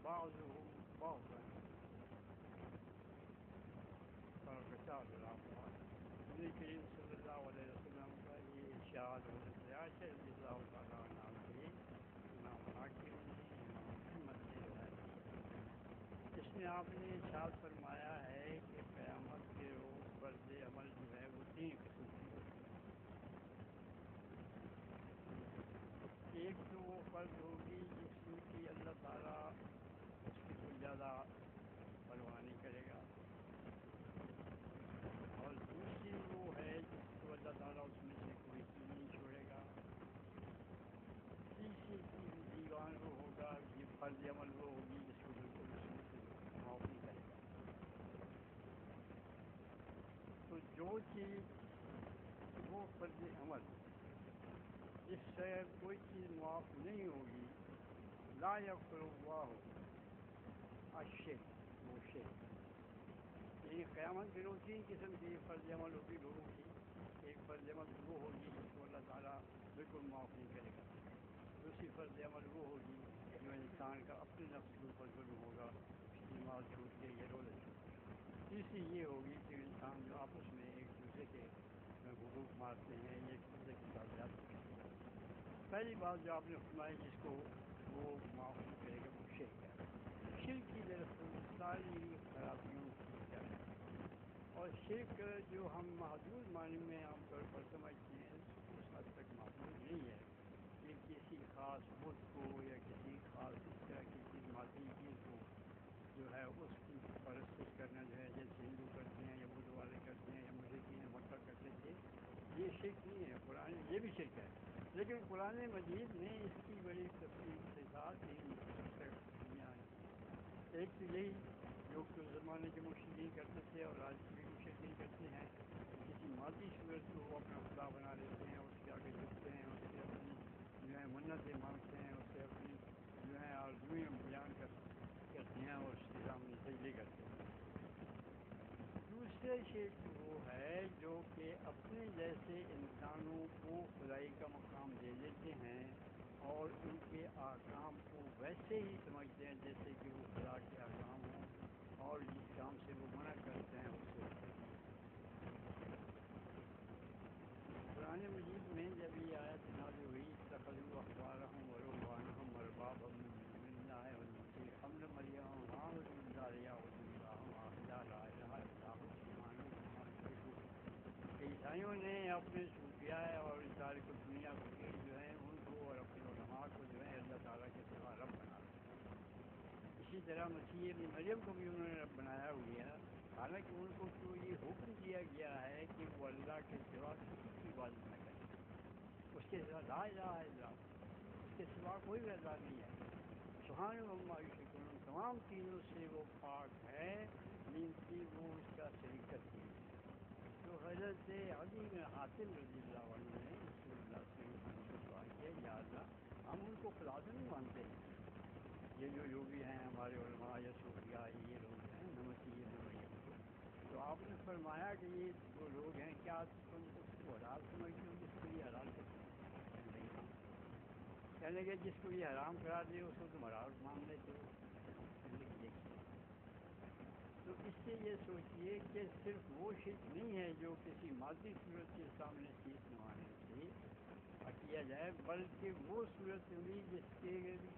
بعضه بعضا كالقتال الأموال. نبی کریم صلی اللہ علیہ وسلم کا یہ ارشاد حضرت عائشہ رضی اللہ تعالیٰ عنہا سے امام حاکم نے، امام احمد نے روایت کی، اس میں آپ نے ارشاد فرمایا ہے کہ قیامت کے روز فرض عمل جو ہے وہ تین قسم کی ہوتی ہے۔ ایک تو وہ فرض ہوگی جس کی اللہ تعالیٰ اس کی کوئی زیادہ پرواہ نہیں کرے گا، اور دوسری وہ ہے جس کو اللہ تعالیٰ اس میں سے کوئی چیز نہیں چھوڑے گا، تیسری چیز وہ چیز وہ فرض عمل جس سے کوئی چیز معاف نہیں ہوگی، لا یغفر اللہ الشرک، وہ شرک، یعنی قیامت کے روز تین قسم کی فرض عمل ہوگی لوگوں کی. ایک فرض عمل وہ ہوگی جس کو اللہ تعالیٰ بالکل معاف نہیں کرے گا. دوسری فرض عمل وہ ہوگی جو انسان کا اپنے نفس کے اوپر ظلم ہوگا، مال چھوٹ گئی یا دولت چھوٹ گئی. تیسری یہ ہوگی کہ انسان جو آپس میں ایک دوسرے کے حقوق مارتے ہیں، ایک دوسرے کے ساتھ زیادتی کرتے ہیں. پہلی بات جو آپ نے فرمائی جس کو وہ معاف نہیں کرے گا وہ شرک ہے. شرک کی دراصل ساری خرابیوں کی جڑ ہے، اور شرک جو ہم محدود معنی میں عام طور پر سمجھتے ہیں اس حد تک محدود نہیں ہے کہ کسی خاص بت کو یا کسی خاص اس طرح کی چیز مادی چیز کو جو ہے اس کی پرستش کرنا جو ہے جیسے ہندو کرتے ہیں یا بدھ والے کرتے ہیں یا مشرکین مکہ کرتے تھے، یہ شرک نہیں ہے. قرآن یہ بھی شرک ہے، لیکن قرآن مجید نے اس کی بڑی تفصیل کے ساتھ دنیا ایک تو یہی جو کہ اس زمانے کے مشرکین کرتے تھے اور آج بھی مشرکین کرتے ہیں، کسی مادی صورت کو وہ اپنا خدا بنا لیتے ہیں، اس کے آگے جھکتے ہیں، اس سے اپنی جو ہے منتیں مانگتے ہیں، اس سے اپنی جو ہے آرزوئیں بیان کرتے ہیں اور اس کے سامنے سجدے کرتے ہیں. دوسرے شرک وہ ہے جو کہ اپنے جیسے انسانوں کو خدائی کا مقام دے دیتے ہیں اور ان کے احکام کو ویسے ہی سمجھتے ہیں جیسے کہ وہ خدا کے احکام ہوں، اور جس کام سے وہ منع کرتے ہیں اس سے قرآن مجید میں جب یہ آیت نازل ہوئی اتخذوا احبارهم ورهبانهم اربابا من دون اللہ والمسیح ابن مریم وعبد اللہ یعبدون اللہ وحدہ لا الہ الا هو سبحانہ وتعالی یشرکون. عیسائیوں نے اپنے صوفیاء اور تارک دنیا کے جو ہیں ان کو اور اپنے علماء کو جو ہے اللہ تعالیٰ کے سوا رب بنا دیا. اسی طرح مسیح ابن مریم کو بھی انہوں نے رب بنایا ہوا ہے، حالانکہ ان کو تو یہ حکم دیا گیا ہے کہ وہ اللہ کے سوا کسی کی عبادت نہ کریں، اس کے سوا لا الہ الا اللہ، اس کے سوا کوئی اللہ نہیں ہے. سبحان عما یشرکون، تمام چیزوں سے وہ پاک ہے جن کی وہ اس کا شریک کرتے ہیں. تو حضرت عدی بن حاتم رضی اللہ عنہ نے رسول اللہ صلی اللہ علیہ وسلم سے دعا کیا، یا اللہ ہم ان کو خدا تو نہیں مانتے ہیں، یہ جو بھی ہیں ہمارے علماء یا صوفیاء یہ لوگ ہیں نہ مسیح نہ مریم کو، تو آپ نے فرمایا کہ یہ وہ لوگ ہیں کیا تم اس کو حلال سمجھتے ہو جس کو یہ حلال کرتے ہیں؟ نہیں ہاں. کہنے لگے جس کو یہ حرام قرار دے اس کو تم حلال مان لیتے ہو. تو اس سے یہ سوچئے کہ صرف وہ شرک نہیں ہے جو کسی مادی صورت کے سامنے چیز نمانے سے کیا جائے، بلکہ وہ صورت بھی جس کے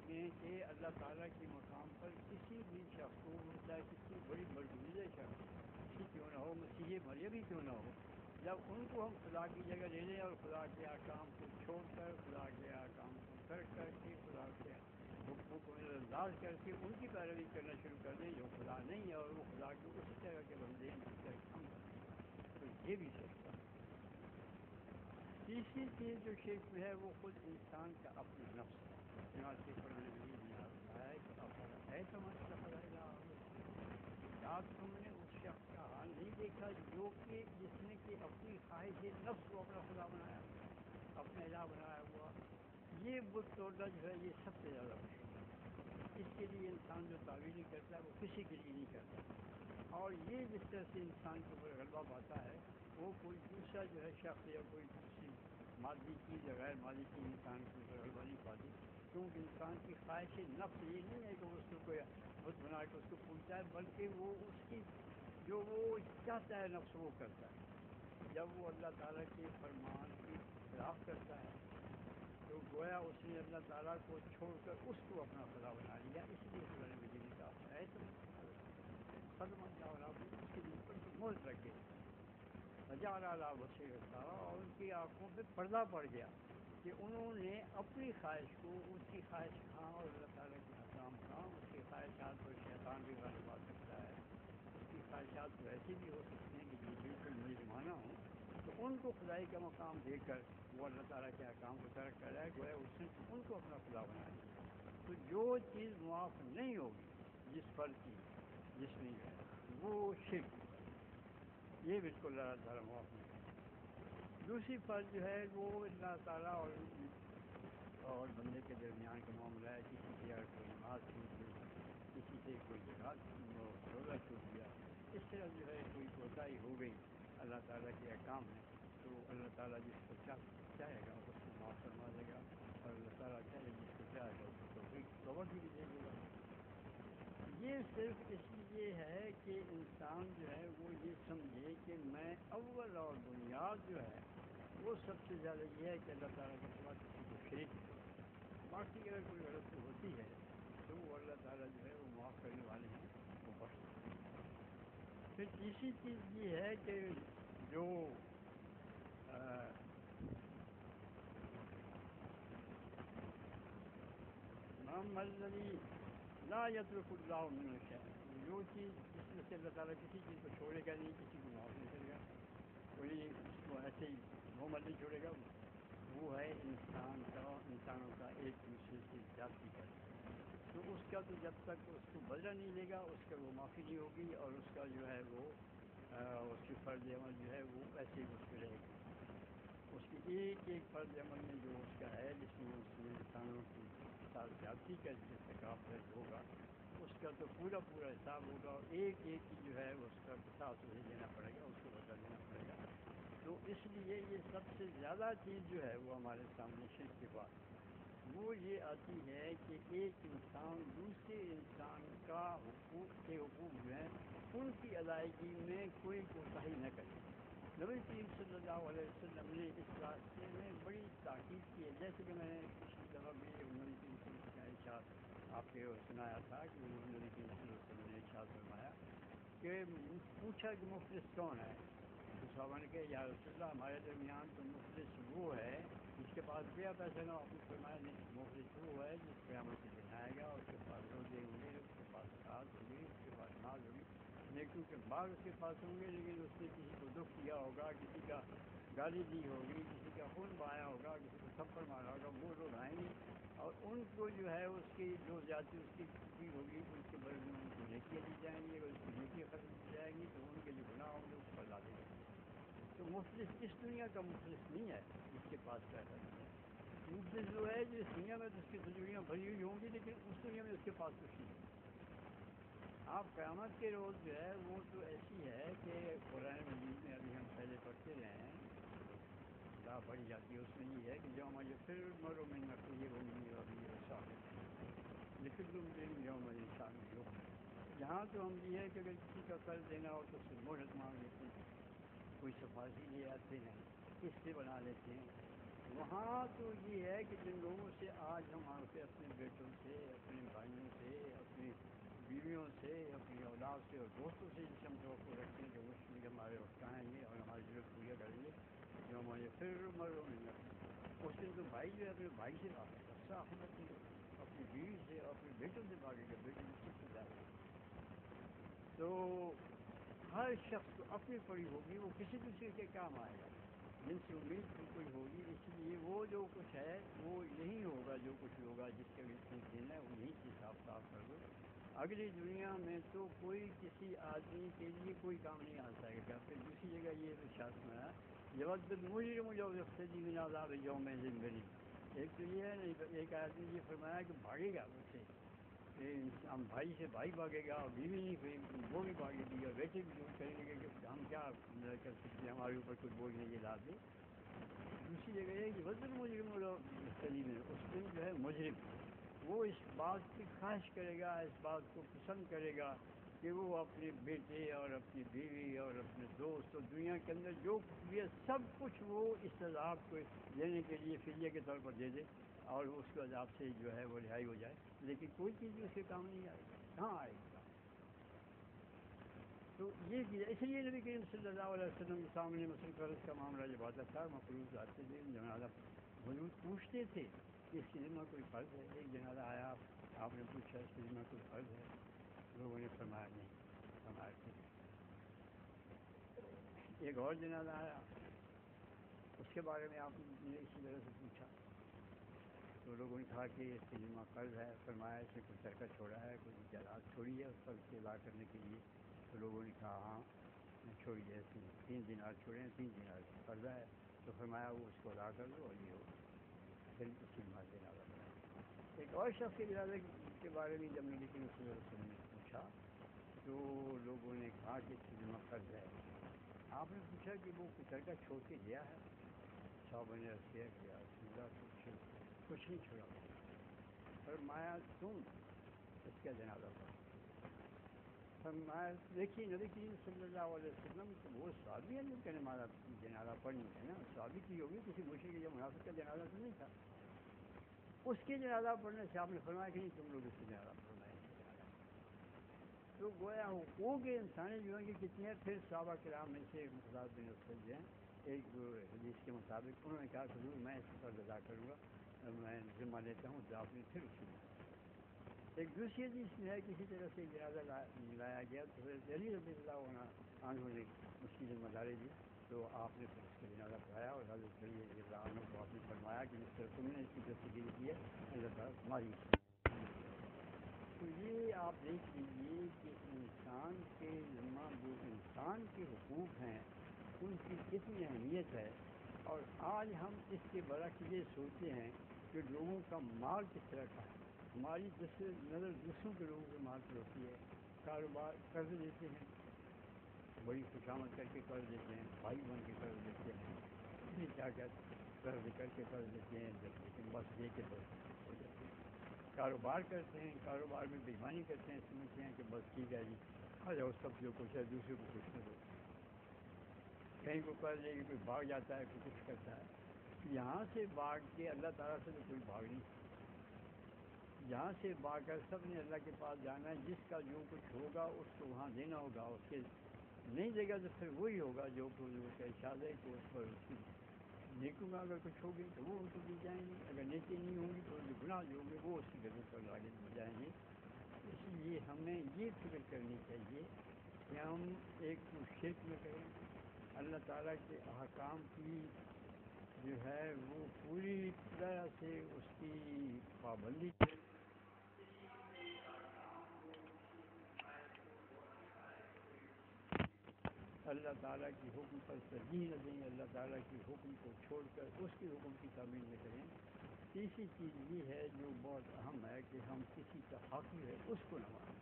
میں کہ اللہ تعالیٰ کے مقام پر کسی بھی شخص کو، چاہے کسی بڑی برگزیدہ شخص کسی کیوں نہ ہو، مسیح مریم ہی کیوں نہ ہو، جب ان کو ہم خدا کی جگہ لے لیں اور خدا کے احکام کو چھوڑ کر، خدا کے احکام کو ترک کر کے، خدا کے حکموں کو نظر انداز کر کے ان کی پیروی کرنا شروع کر دیں جو خدا نہیں ہے اور وہ خدا کے اسی طرح کے بندے ہیں جس طرح ہم ہیں، تو یہ بھی شرک ہے. تیسری چیز جو شرک میں ہے وہ خود انسان کا اپنا نفس ہے. چنانچہ قرآن مجید میں آتا ہے کہ افلا ایتمتخذ الہ کیا تم نے اس شخص کا حال نہیں دیکھا جو کہ جس نے کہ اپنی خواہش نفس کو اپنا خدا بنایا، اپنا الہ بنایا ہوا. یہ بت توڑنا جو ہے یہ سب سے زیادہ مشکل ہے. اس کے لیے انسان جو تعویلی کرتا ہے وہ کسی کے لیے نہیں کرتا، اور یہ جس طرح سے انسان کے اوپر غلبہ پاتا ہے وہ کوئی دوسرا جو ہے شخص یا کوئی دوسری مادی چیز یا غیر مادی چیز انسان کے اوپر غلبہ نہیں پاتی، کیونکہ انسان کی خواہش نفس یہ نہیں ہے کہ وہ اس کو کوئی بت بنا کے اس کو پوجتا ہے، بلکہ وہ اس کی جو وہ چاہتا ہے نفس وہ کرتا ہے. جب وہ اللہ تعالیٰ کے فرمان کی خلاف کرتا ہے تو گویا اس نے اللہ تعالیٰ کو چھوڑ کر اس کو اپنا خدا بنا لیا. اس لیے قرآن مجید نے کہا ہے تو ختم اللہ اس کے دل پر مہر لگ گئی، وجعل علی بصیرتہ، اور ان کی آنکھوں پہ پردہ پڑ گیا کہ انہوں نے اپنی خواہش کو، اس کی خواہش کہاں اور اللہ تعالیٰ کے حکام کہاں. اس کی خواہشات پر شیطان بھی غالب آ سکتا ہے، اس کی خواہشات تو ایسی بھی ہو سکتی ہیں کہ جو بالکل مجرمانہ ہوں، تو ان کو خدائی کا مقام دے کر وہ اللہ تعالیٰ کے احکام کو ترک کر رہا ہے، گویا اس نے ان کو اپنا خدا بنا لیا. تو جو چیز معاف نہیں ہوگی جس فرد کی جس میں وہ شرک. یہ بالکل اللہ تعالیٰ معاف نہیں کرتا۔ دوسری فرض جو ہے وہ اللہ تعالیٰ اور بندے کے درمیان کا معاملہ ہے، کسی کی اگر کوئی نماز چھوٹ گئی، کسی سے کوئی روزہ چھوٹ گیا، اس طرح جو ہے کوئی کوتاہی ہو گئی اللہ تعالیٰ کے احکام میں، تو اللہ تعالیٰ جس کو چاہے گا اس کو معاف فرما دے گا، اور اللہ تعالیٰ چاہے جس کو چاہے گا اس کو توبہ بھی دے دے گا۔ یہ صرف اس لیے ہے کہ انسان جو ہے وہ یہ سمجھے کہ میں اول اور بنیاد جو ہے وہ سب سے زیادہ یہ ہے کہ اللہ تعالیٰ کے سوا کسی کو شریک نہیں۔ باقی اگر کوئی غلطی ہوتی ہے تو وہ اللہ تعالیٰ جو ہے وہ معاف کرنے والے ہیں، وہ بخش دیتے ہیں۔ پھر تیسری چیز یہ ہے کہ جو محمد علی لا یترک اللہ من الشیء، جو چیز جس میں سے اللہ تعالیٰ کسی چیز کو چھوڑے گا نہیں، کسی کو معاف نہیں کرے گا، کوئی اس کو ایسے ہی محمد نہیں چھوڑے گا، وہ ہے انسانوں کا ایک دوسرے سے زیادتی کرنا۔ تو اس کا تو جب تک اس کو بدلہ نہیں لے گا اس کا وہ معافی نہیں ہوگی، اور اس کا جو ہے وہ اس کی فرض عمل جو ہے وہ ایسے ہی اس پہ رہے گا۔ اس کی ایک ایک فرض عمل میں جو اس کا ہے جس میں اس میں انسانوں کی ساتھ زیادتی کا ارتکاب ہوگا، اس کا تو پورا حساب ہوگا، اور ایک ایک کی جو ہے اس کا قصاص اسے دینا پڑے گا، اس کو بدلہ دینا پڑے گا۔ تو اس لیے یہ سب سے زیادہ چیز جو ہے وہ ہمارے سامنے شرک کے بعد وہ یہ آتی ہے کہ ایک انسان دوسرے انسان کا حقوق جو ہیں ان کی ادائیگی میں کوئی کوتاہی نہ کرے۔ نبی کریم صلی اللہ علیہ وسلم نے اس راستے میں بڑی تاکید کی ہے، جیسے کہ میں نے پچھلی دفعہ بھی نبی کریم صلی اللہ علیہ وسلم کا ارشاد آپ کے سنایا تھا کہ نبی کریم صلی اللہ علیہ وسلم نے ارشاد فرمایا کہ پوچھا کہ مفلس کون ہے؟ تو صحابہ نے کہا یا رسول اللہ ہمارے درمیان تو مفلس وہ ہے جس کے پاس بیا پیسہ نہ ہو۔ آپ نے فرمایا نہیں، مفلس وہ ہے جس قیامت کے دن آئے گا، اس کے پاس روزے ہوں گے، اس کے پاس کھاد ہوگی، اس کے پاس ناز ہوگی، نیکیوں کے باغ اس کے پاس ہوں گے، لیکن اس نے کسی کو دکھ دیا ہوگا، کسی کا گالی دی ہوگی، کسی کا خون بہایا ہوگا، کسی کو تھپڑ مارا ہوگا، وہ لوگ آئیں گے اور ان کو جو ہے اس کی جو زیادتی اس کی ہوگی اس کے بدلے میں ان کو نیکیاں دی جائیں گی، اگر اس کی نیکیاں ختم کی جائیں گی تو ان کے جو گناہ ہوں گے اس پر لادے جائیں گے۔ تو مفلس اس دنیا کا مفلس نہیں ہے جس کے پاس پیسہ نہیں ہے، مفلس جو ہے جو اس دنیا میں تو اس کی تجوریاں بھری ہوئی ہوں گی لیکن اس دنیا میں اس کے پاس کچھ نہیں ہے۔ آپ قیامت کے روز جو ہے وہ تو ایسی ہے کہ قرآن مجید میں ابھی ہم پہلے پڑھتے رہے ہیں، لا پڑھی جاتی ہے، اس میں یہ ہے کہ یوم یفر المرء من اخیہ وامہ وابیہ وصاحبتہ لکل امرئ یومئذ شأن یغنیہ۔ یہاں تو ہم یہ ہے کہ اگر کسی کا قرض دینا ہو تو اس سے مہلت مانگ لیتے ہیں، کوئی سفارشی لے آتے ہیں، قسطیں بنا لیتے ہیں۔ وہاں تو یہ ہے کہ جن لوگوں سے آج ہم اپنے بیٹوں سے، اپنے بھائیوں سے، اپنی بیویوں سے، اپنی اولاد سے اور دوستوں سے جس ہم توقع رکھتے ہیں کہ مشکل ہمارے وقت آئیں گے اور ہماری ضرورت پورا کریں گے، جو ہمارے پھر مروں میں اس دن تو بھائی جو ہے اپنے بھائی سے بھاگے گا، صاحب اپنی بیوی سے اور اپنے بیٹوں سے بھاگے گا، بیٹوں سے سب سے زیادہ۔ تو ہر شخص کو اپنی پڑی ہوگی، وہ کسی دوسرے کے کام آئے گا، جن سے امید کوئی ہوگی، اس لیے وہ جو کچھ ہے وہ یہی ہوگا، جو کچھ ہوگا جس کے بھی دینا ہے وہ یہیں سے صاف صاف کر دو۔ اگلی دنیا میں تو کوئی کسی آدمی کے لیے کوئی کام نہیں آ سکے گا۔ پھر دوسری جگہ یہ ارشاد فرمایا یود المجرم لو یفتدی من عذاب یومئذ ببنیہ۔ ایک تو یہ ہے نہیں، ایک آدمی یہ فرمایا کہ بھاگے گا اس سے، ہم بھائی سے بھائی بھاگے گا، اور بیوی نہیں وہ بھی بھاگے گی، اور ویسے بھی جو کہیں گے کہ ہم کیا کر سکتے ہیں، ہمارے اوپر کوئی بوجھ نہیں لا دے۔ دوسری جگہ ہے کہ یود المجرم لو یفتدی من، اس دن جو ہے مجرم وہ اس بات کی خواہش کرے گا، اس بات کو پسند کرے گا کہ وہ اپنے بیٹے اور اپنی بیوی اور اپنے دوست اور دنیا کے اندر جو کچھ بھی ہے سب کچھ وہ اس عذاب کو دینے کے لیے فدیہ کے طور پر دے دے اور اس کے عذاب سے جو ہے وہ رہائی ہو جائے، لیکن کوئی چیز بھی اس کے کام نہیں آئے گی، کہاں آئے گی؟ تو یہ چیز اس لیے نبی کریم صلی اللہ علیہ وسلم کے سامنے مثلا قرض کا معاملہ جب آتا تھا، مقروض آتے تھے، جنازہ حضور پوچھتے تھے کہ اس کے ذمہ کوئی فرض ہے؟ ایک جنازہ آیا، آپ نے پوچھا اس کے ذمہ کوئی فرض ہے؟ لوگوں نے فرمایا نہیں، فرمایا ٹھیک۔ ایک اور جنازہ آیا، اس کے بارے میں آپ نے اسی طرح سے پوچھا تو لوگوں نے کہا کہ اس کے ذمہ قرض ہے، فرمایا اس نے کوئی ترکہ چھوڑا ہے، کوئی جائیداد چھوڑی ہے اس پر اس سے ادا کرنے کے لیے، تو لوگوں نے کہا ہاں، چھوڑی جیسے 3 دینار چھوڑے ہیں، 3 دینار قرضہ ہے، تو فرمایا وہ اس کو ادا کر دو اور یہ ہو پھر اسی نماز جنازہ پڑھا۔ ایک اور شخص کے جنازے کے بارے میں جب نبی کریم صلی اللہ علیہ وسلم نے پوچھا تو لوگوں نے کہا کہ اس کی ذمہ قرض ہے۔ آپ نے پوچھا کہ وہ کچھ کا چھوڑ کے گیا ہے؟ صحابہ نے عرض کیا کہ یا رسول اللہ کچھ نہیں چھوڑا۔ فرمایا تم اس کا جنازہ پڑھو۔ فرمایا دیکھیے نبی کریم صلی اللہ علیہ وسلم تو وہ صحابی ہے جن کا جنازہ پڑھنی ہے نا، صحابی کی ہوگی، کسی مشرک یا منافق کا جنازہ تو نہیں تھا۔ اس کے جنازہ پڑھنے سے آپ نے فرمایا کہ نہیں تم لوگ اس کے جنازہ پڑھنا ہے۔ تو گویا حقوق انسانی جو ہیں کہ کتنے ہیں۔ پھر صحابہ کرام میں سے مقداد بن اسود جو ہیں، ایک حدیث کے مطابق انہوں نے کہا کہ حضور میں اس پر ادا کروں گا، میں ذمہ لیتا ہوں، تو آپ نے پھر اسی میں۔ ایک دوسری حدیث میں ہے کسی طرح سے جنازہ لایا گیا تو حضرت علی رضی اللہ عنہ نے اس کی ذمہ داری دی، تو آپ نے پھر اس کا جنازہ پڑھایا، اور حضرت علی رضی اللہ عنہ کو آپ نے فرمایا کہ جس طرح تم نے اس کی دستگیری کی ہے اللہ تعالیٰ تمہاری۔ تو یہ آپ دیکھ لیجیے کہ انسان کے ذمہ جو انسان کے حقوق ہیں ان کی کتنی اہمیت ہے، اور آج ہم اس کے برعکس یہ سوچتے ہیں کہ لوگوں کا مال کس طرح کا ہے۔ ہماری نظر دوسروں کے لوگوں کے مال پر ہوتی ہے۔ کاروبار قرض دیتے ہیں، بڑی خوشامد کر کے قرض دیتے ہیں، بھائی بن کے قرض دیتے ہیں، کیا کیا قرض کر کے قرض دیتے ہیں، لیکن بس دے کے بس ہو جاتے ہیں۔ کاروبار کرتے ہیں، کاروبار میں بےایمانی کرتے ہیں، سمجھتے ہیں کہ بس ٹھیک ہے جی آ جاؤ سب جو کچھ ہے دوسرے کو کچھ نہ دو۔ کہیں کو قرض لے کے کوئی بھاگ جاتا ہے، کوئی کچھ کرتا ہے۔ یہاں سے بھاگ کے اللہ تعالیٰ سے تو کوئی بھاگ نہیں سکتا۔ یہاں سے بھاگ کر سب نے اللہ کے پاس جانا ہے، جس کا جو کچھ ہوگا اس کو وہاں دینا ہوگا، اس کے نہیں دے گا تو پھر وہی ہوگا جو اس کا ارشاد ہے کہ اس پر اس کی نیکیوں میں اگر کچھ ہوگی تو وہ ان کو دی جائیں گی، اگر نیکی نہیں ہوں گی تو جو گناہ جو ہوں گے وہ اس کی گردن پر آگے دی جائیں گے۔ اس لیے ہمیں یہ فکر کرنی چاہیے کہ ہم ایک تو شرک میں کریں، اللہ تعالیٰ کے احکام کی جو ہے وہ پوری طرح سے اس کی پابندی کریں، اللہ تعالیٰ کی حکم پر ترجیح نہ دیں، اللہ تعالیٰ کی حکم کو چھوڑ کر اس کے حکم کی تعمیل نہ کریں۔ تیسری چیز یہ ہے جو بہت اہم ہے کہ ہم کسی کا حق ہے اس کو نہ مانیں،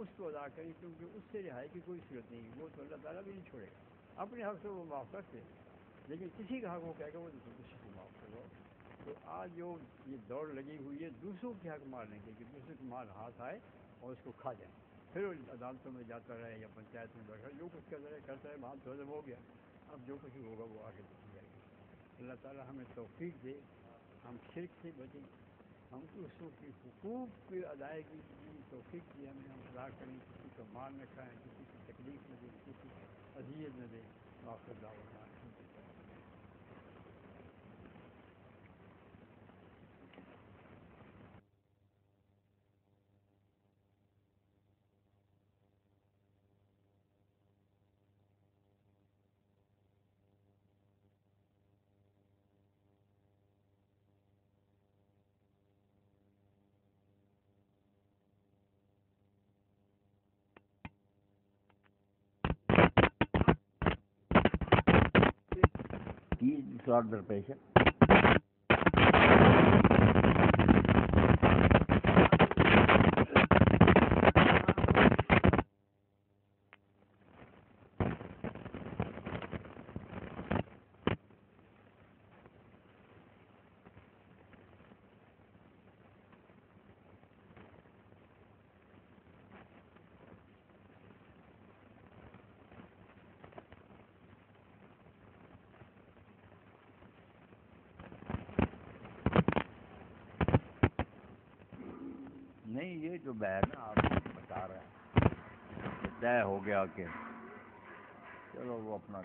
اس کو ادا کریں، کیونکہ اس سے رہائی کی کوئی صورت نہیں، وہ تو اللہ تعالیٰ بھی نہیں چھوڑے گا۔ اپنے حق سے وہ معاف کرتے ہیں، لیکن کسی کا حق وہ کہے گا وہ کسی کو معاف کرو۔ تو آج جو یہ دوڑ لگی ہوئی ہے دوسروں کے حق مارنے کے، کہ دوسرے کو مال ہاتھ آئے اور اس کو کھا جائیں، پھر وہ عدالتوں میں جاتا رہے یا پنچایت میں بیٹھا جو کچھ کرتا رہے، وہاں تو حضم ہو گیا، اب جو کچھ ہوگا وہ آگے دیکھی جائے گی۔ اللہ تعالیٰ ہمیں توفیق دے، ہم شرک سے بچیں، ہم دوسروں کے حقوق کی ادائیگی کی توفیق دی ہمیں، ہم ادا کریں، کسی کو مار نہ کھائیں، کسی کی تکلیف نہ دیں، کسی کو اذیت نہ دیں۔ آخر دعوانا الحمدللہ۔ سوال درپیش ہے۔ نہیں یہ جو ہے نا آپ بتا رہے ہیں طے ہو گیا کہ چلو وہ اپنا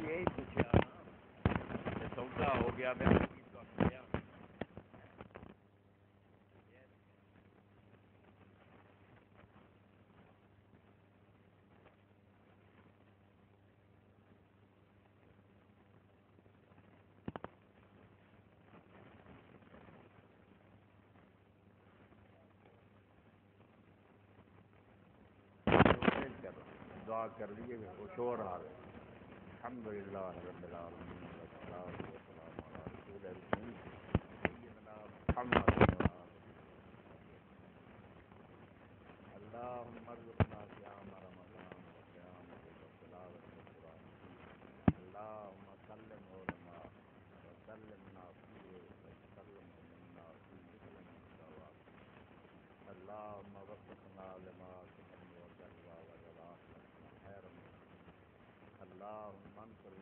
یہی پوچھا کہ سودا ہو گیا دعا کر لیے وہ شور آ رہے الحمدللہ رب العالمین والصلاۃ والسلام علی رسول الکریم سیدنا محمد اللهم ارزقنا صيام رمضان وقيام وتلاوة القرآن اللهم سلم علماء وسلمنا فيه وسلم منا فيه علم الثواب اللهم وفقنا لما تحب وترضى وجزاك خيرا اللهم انصر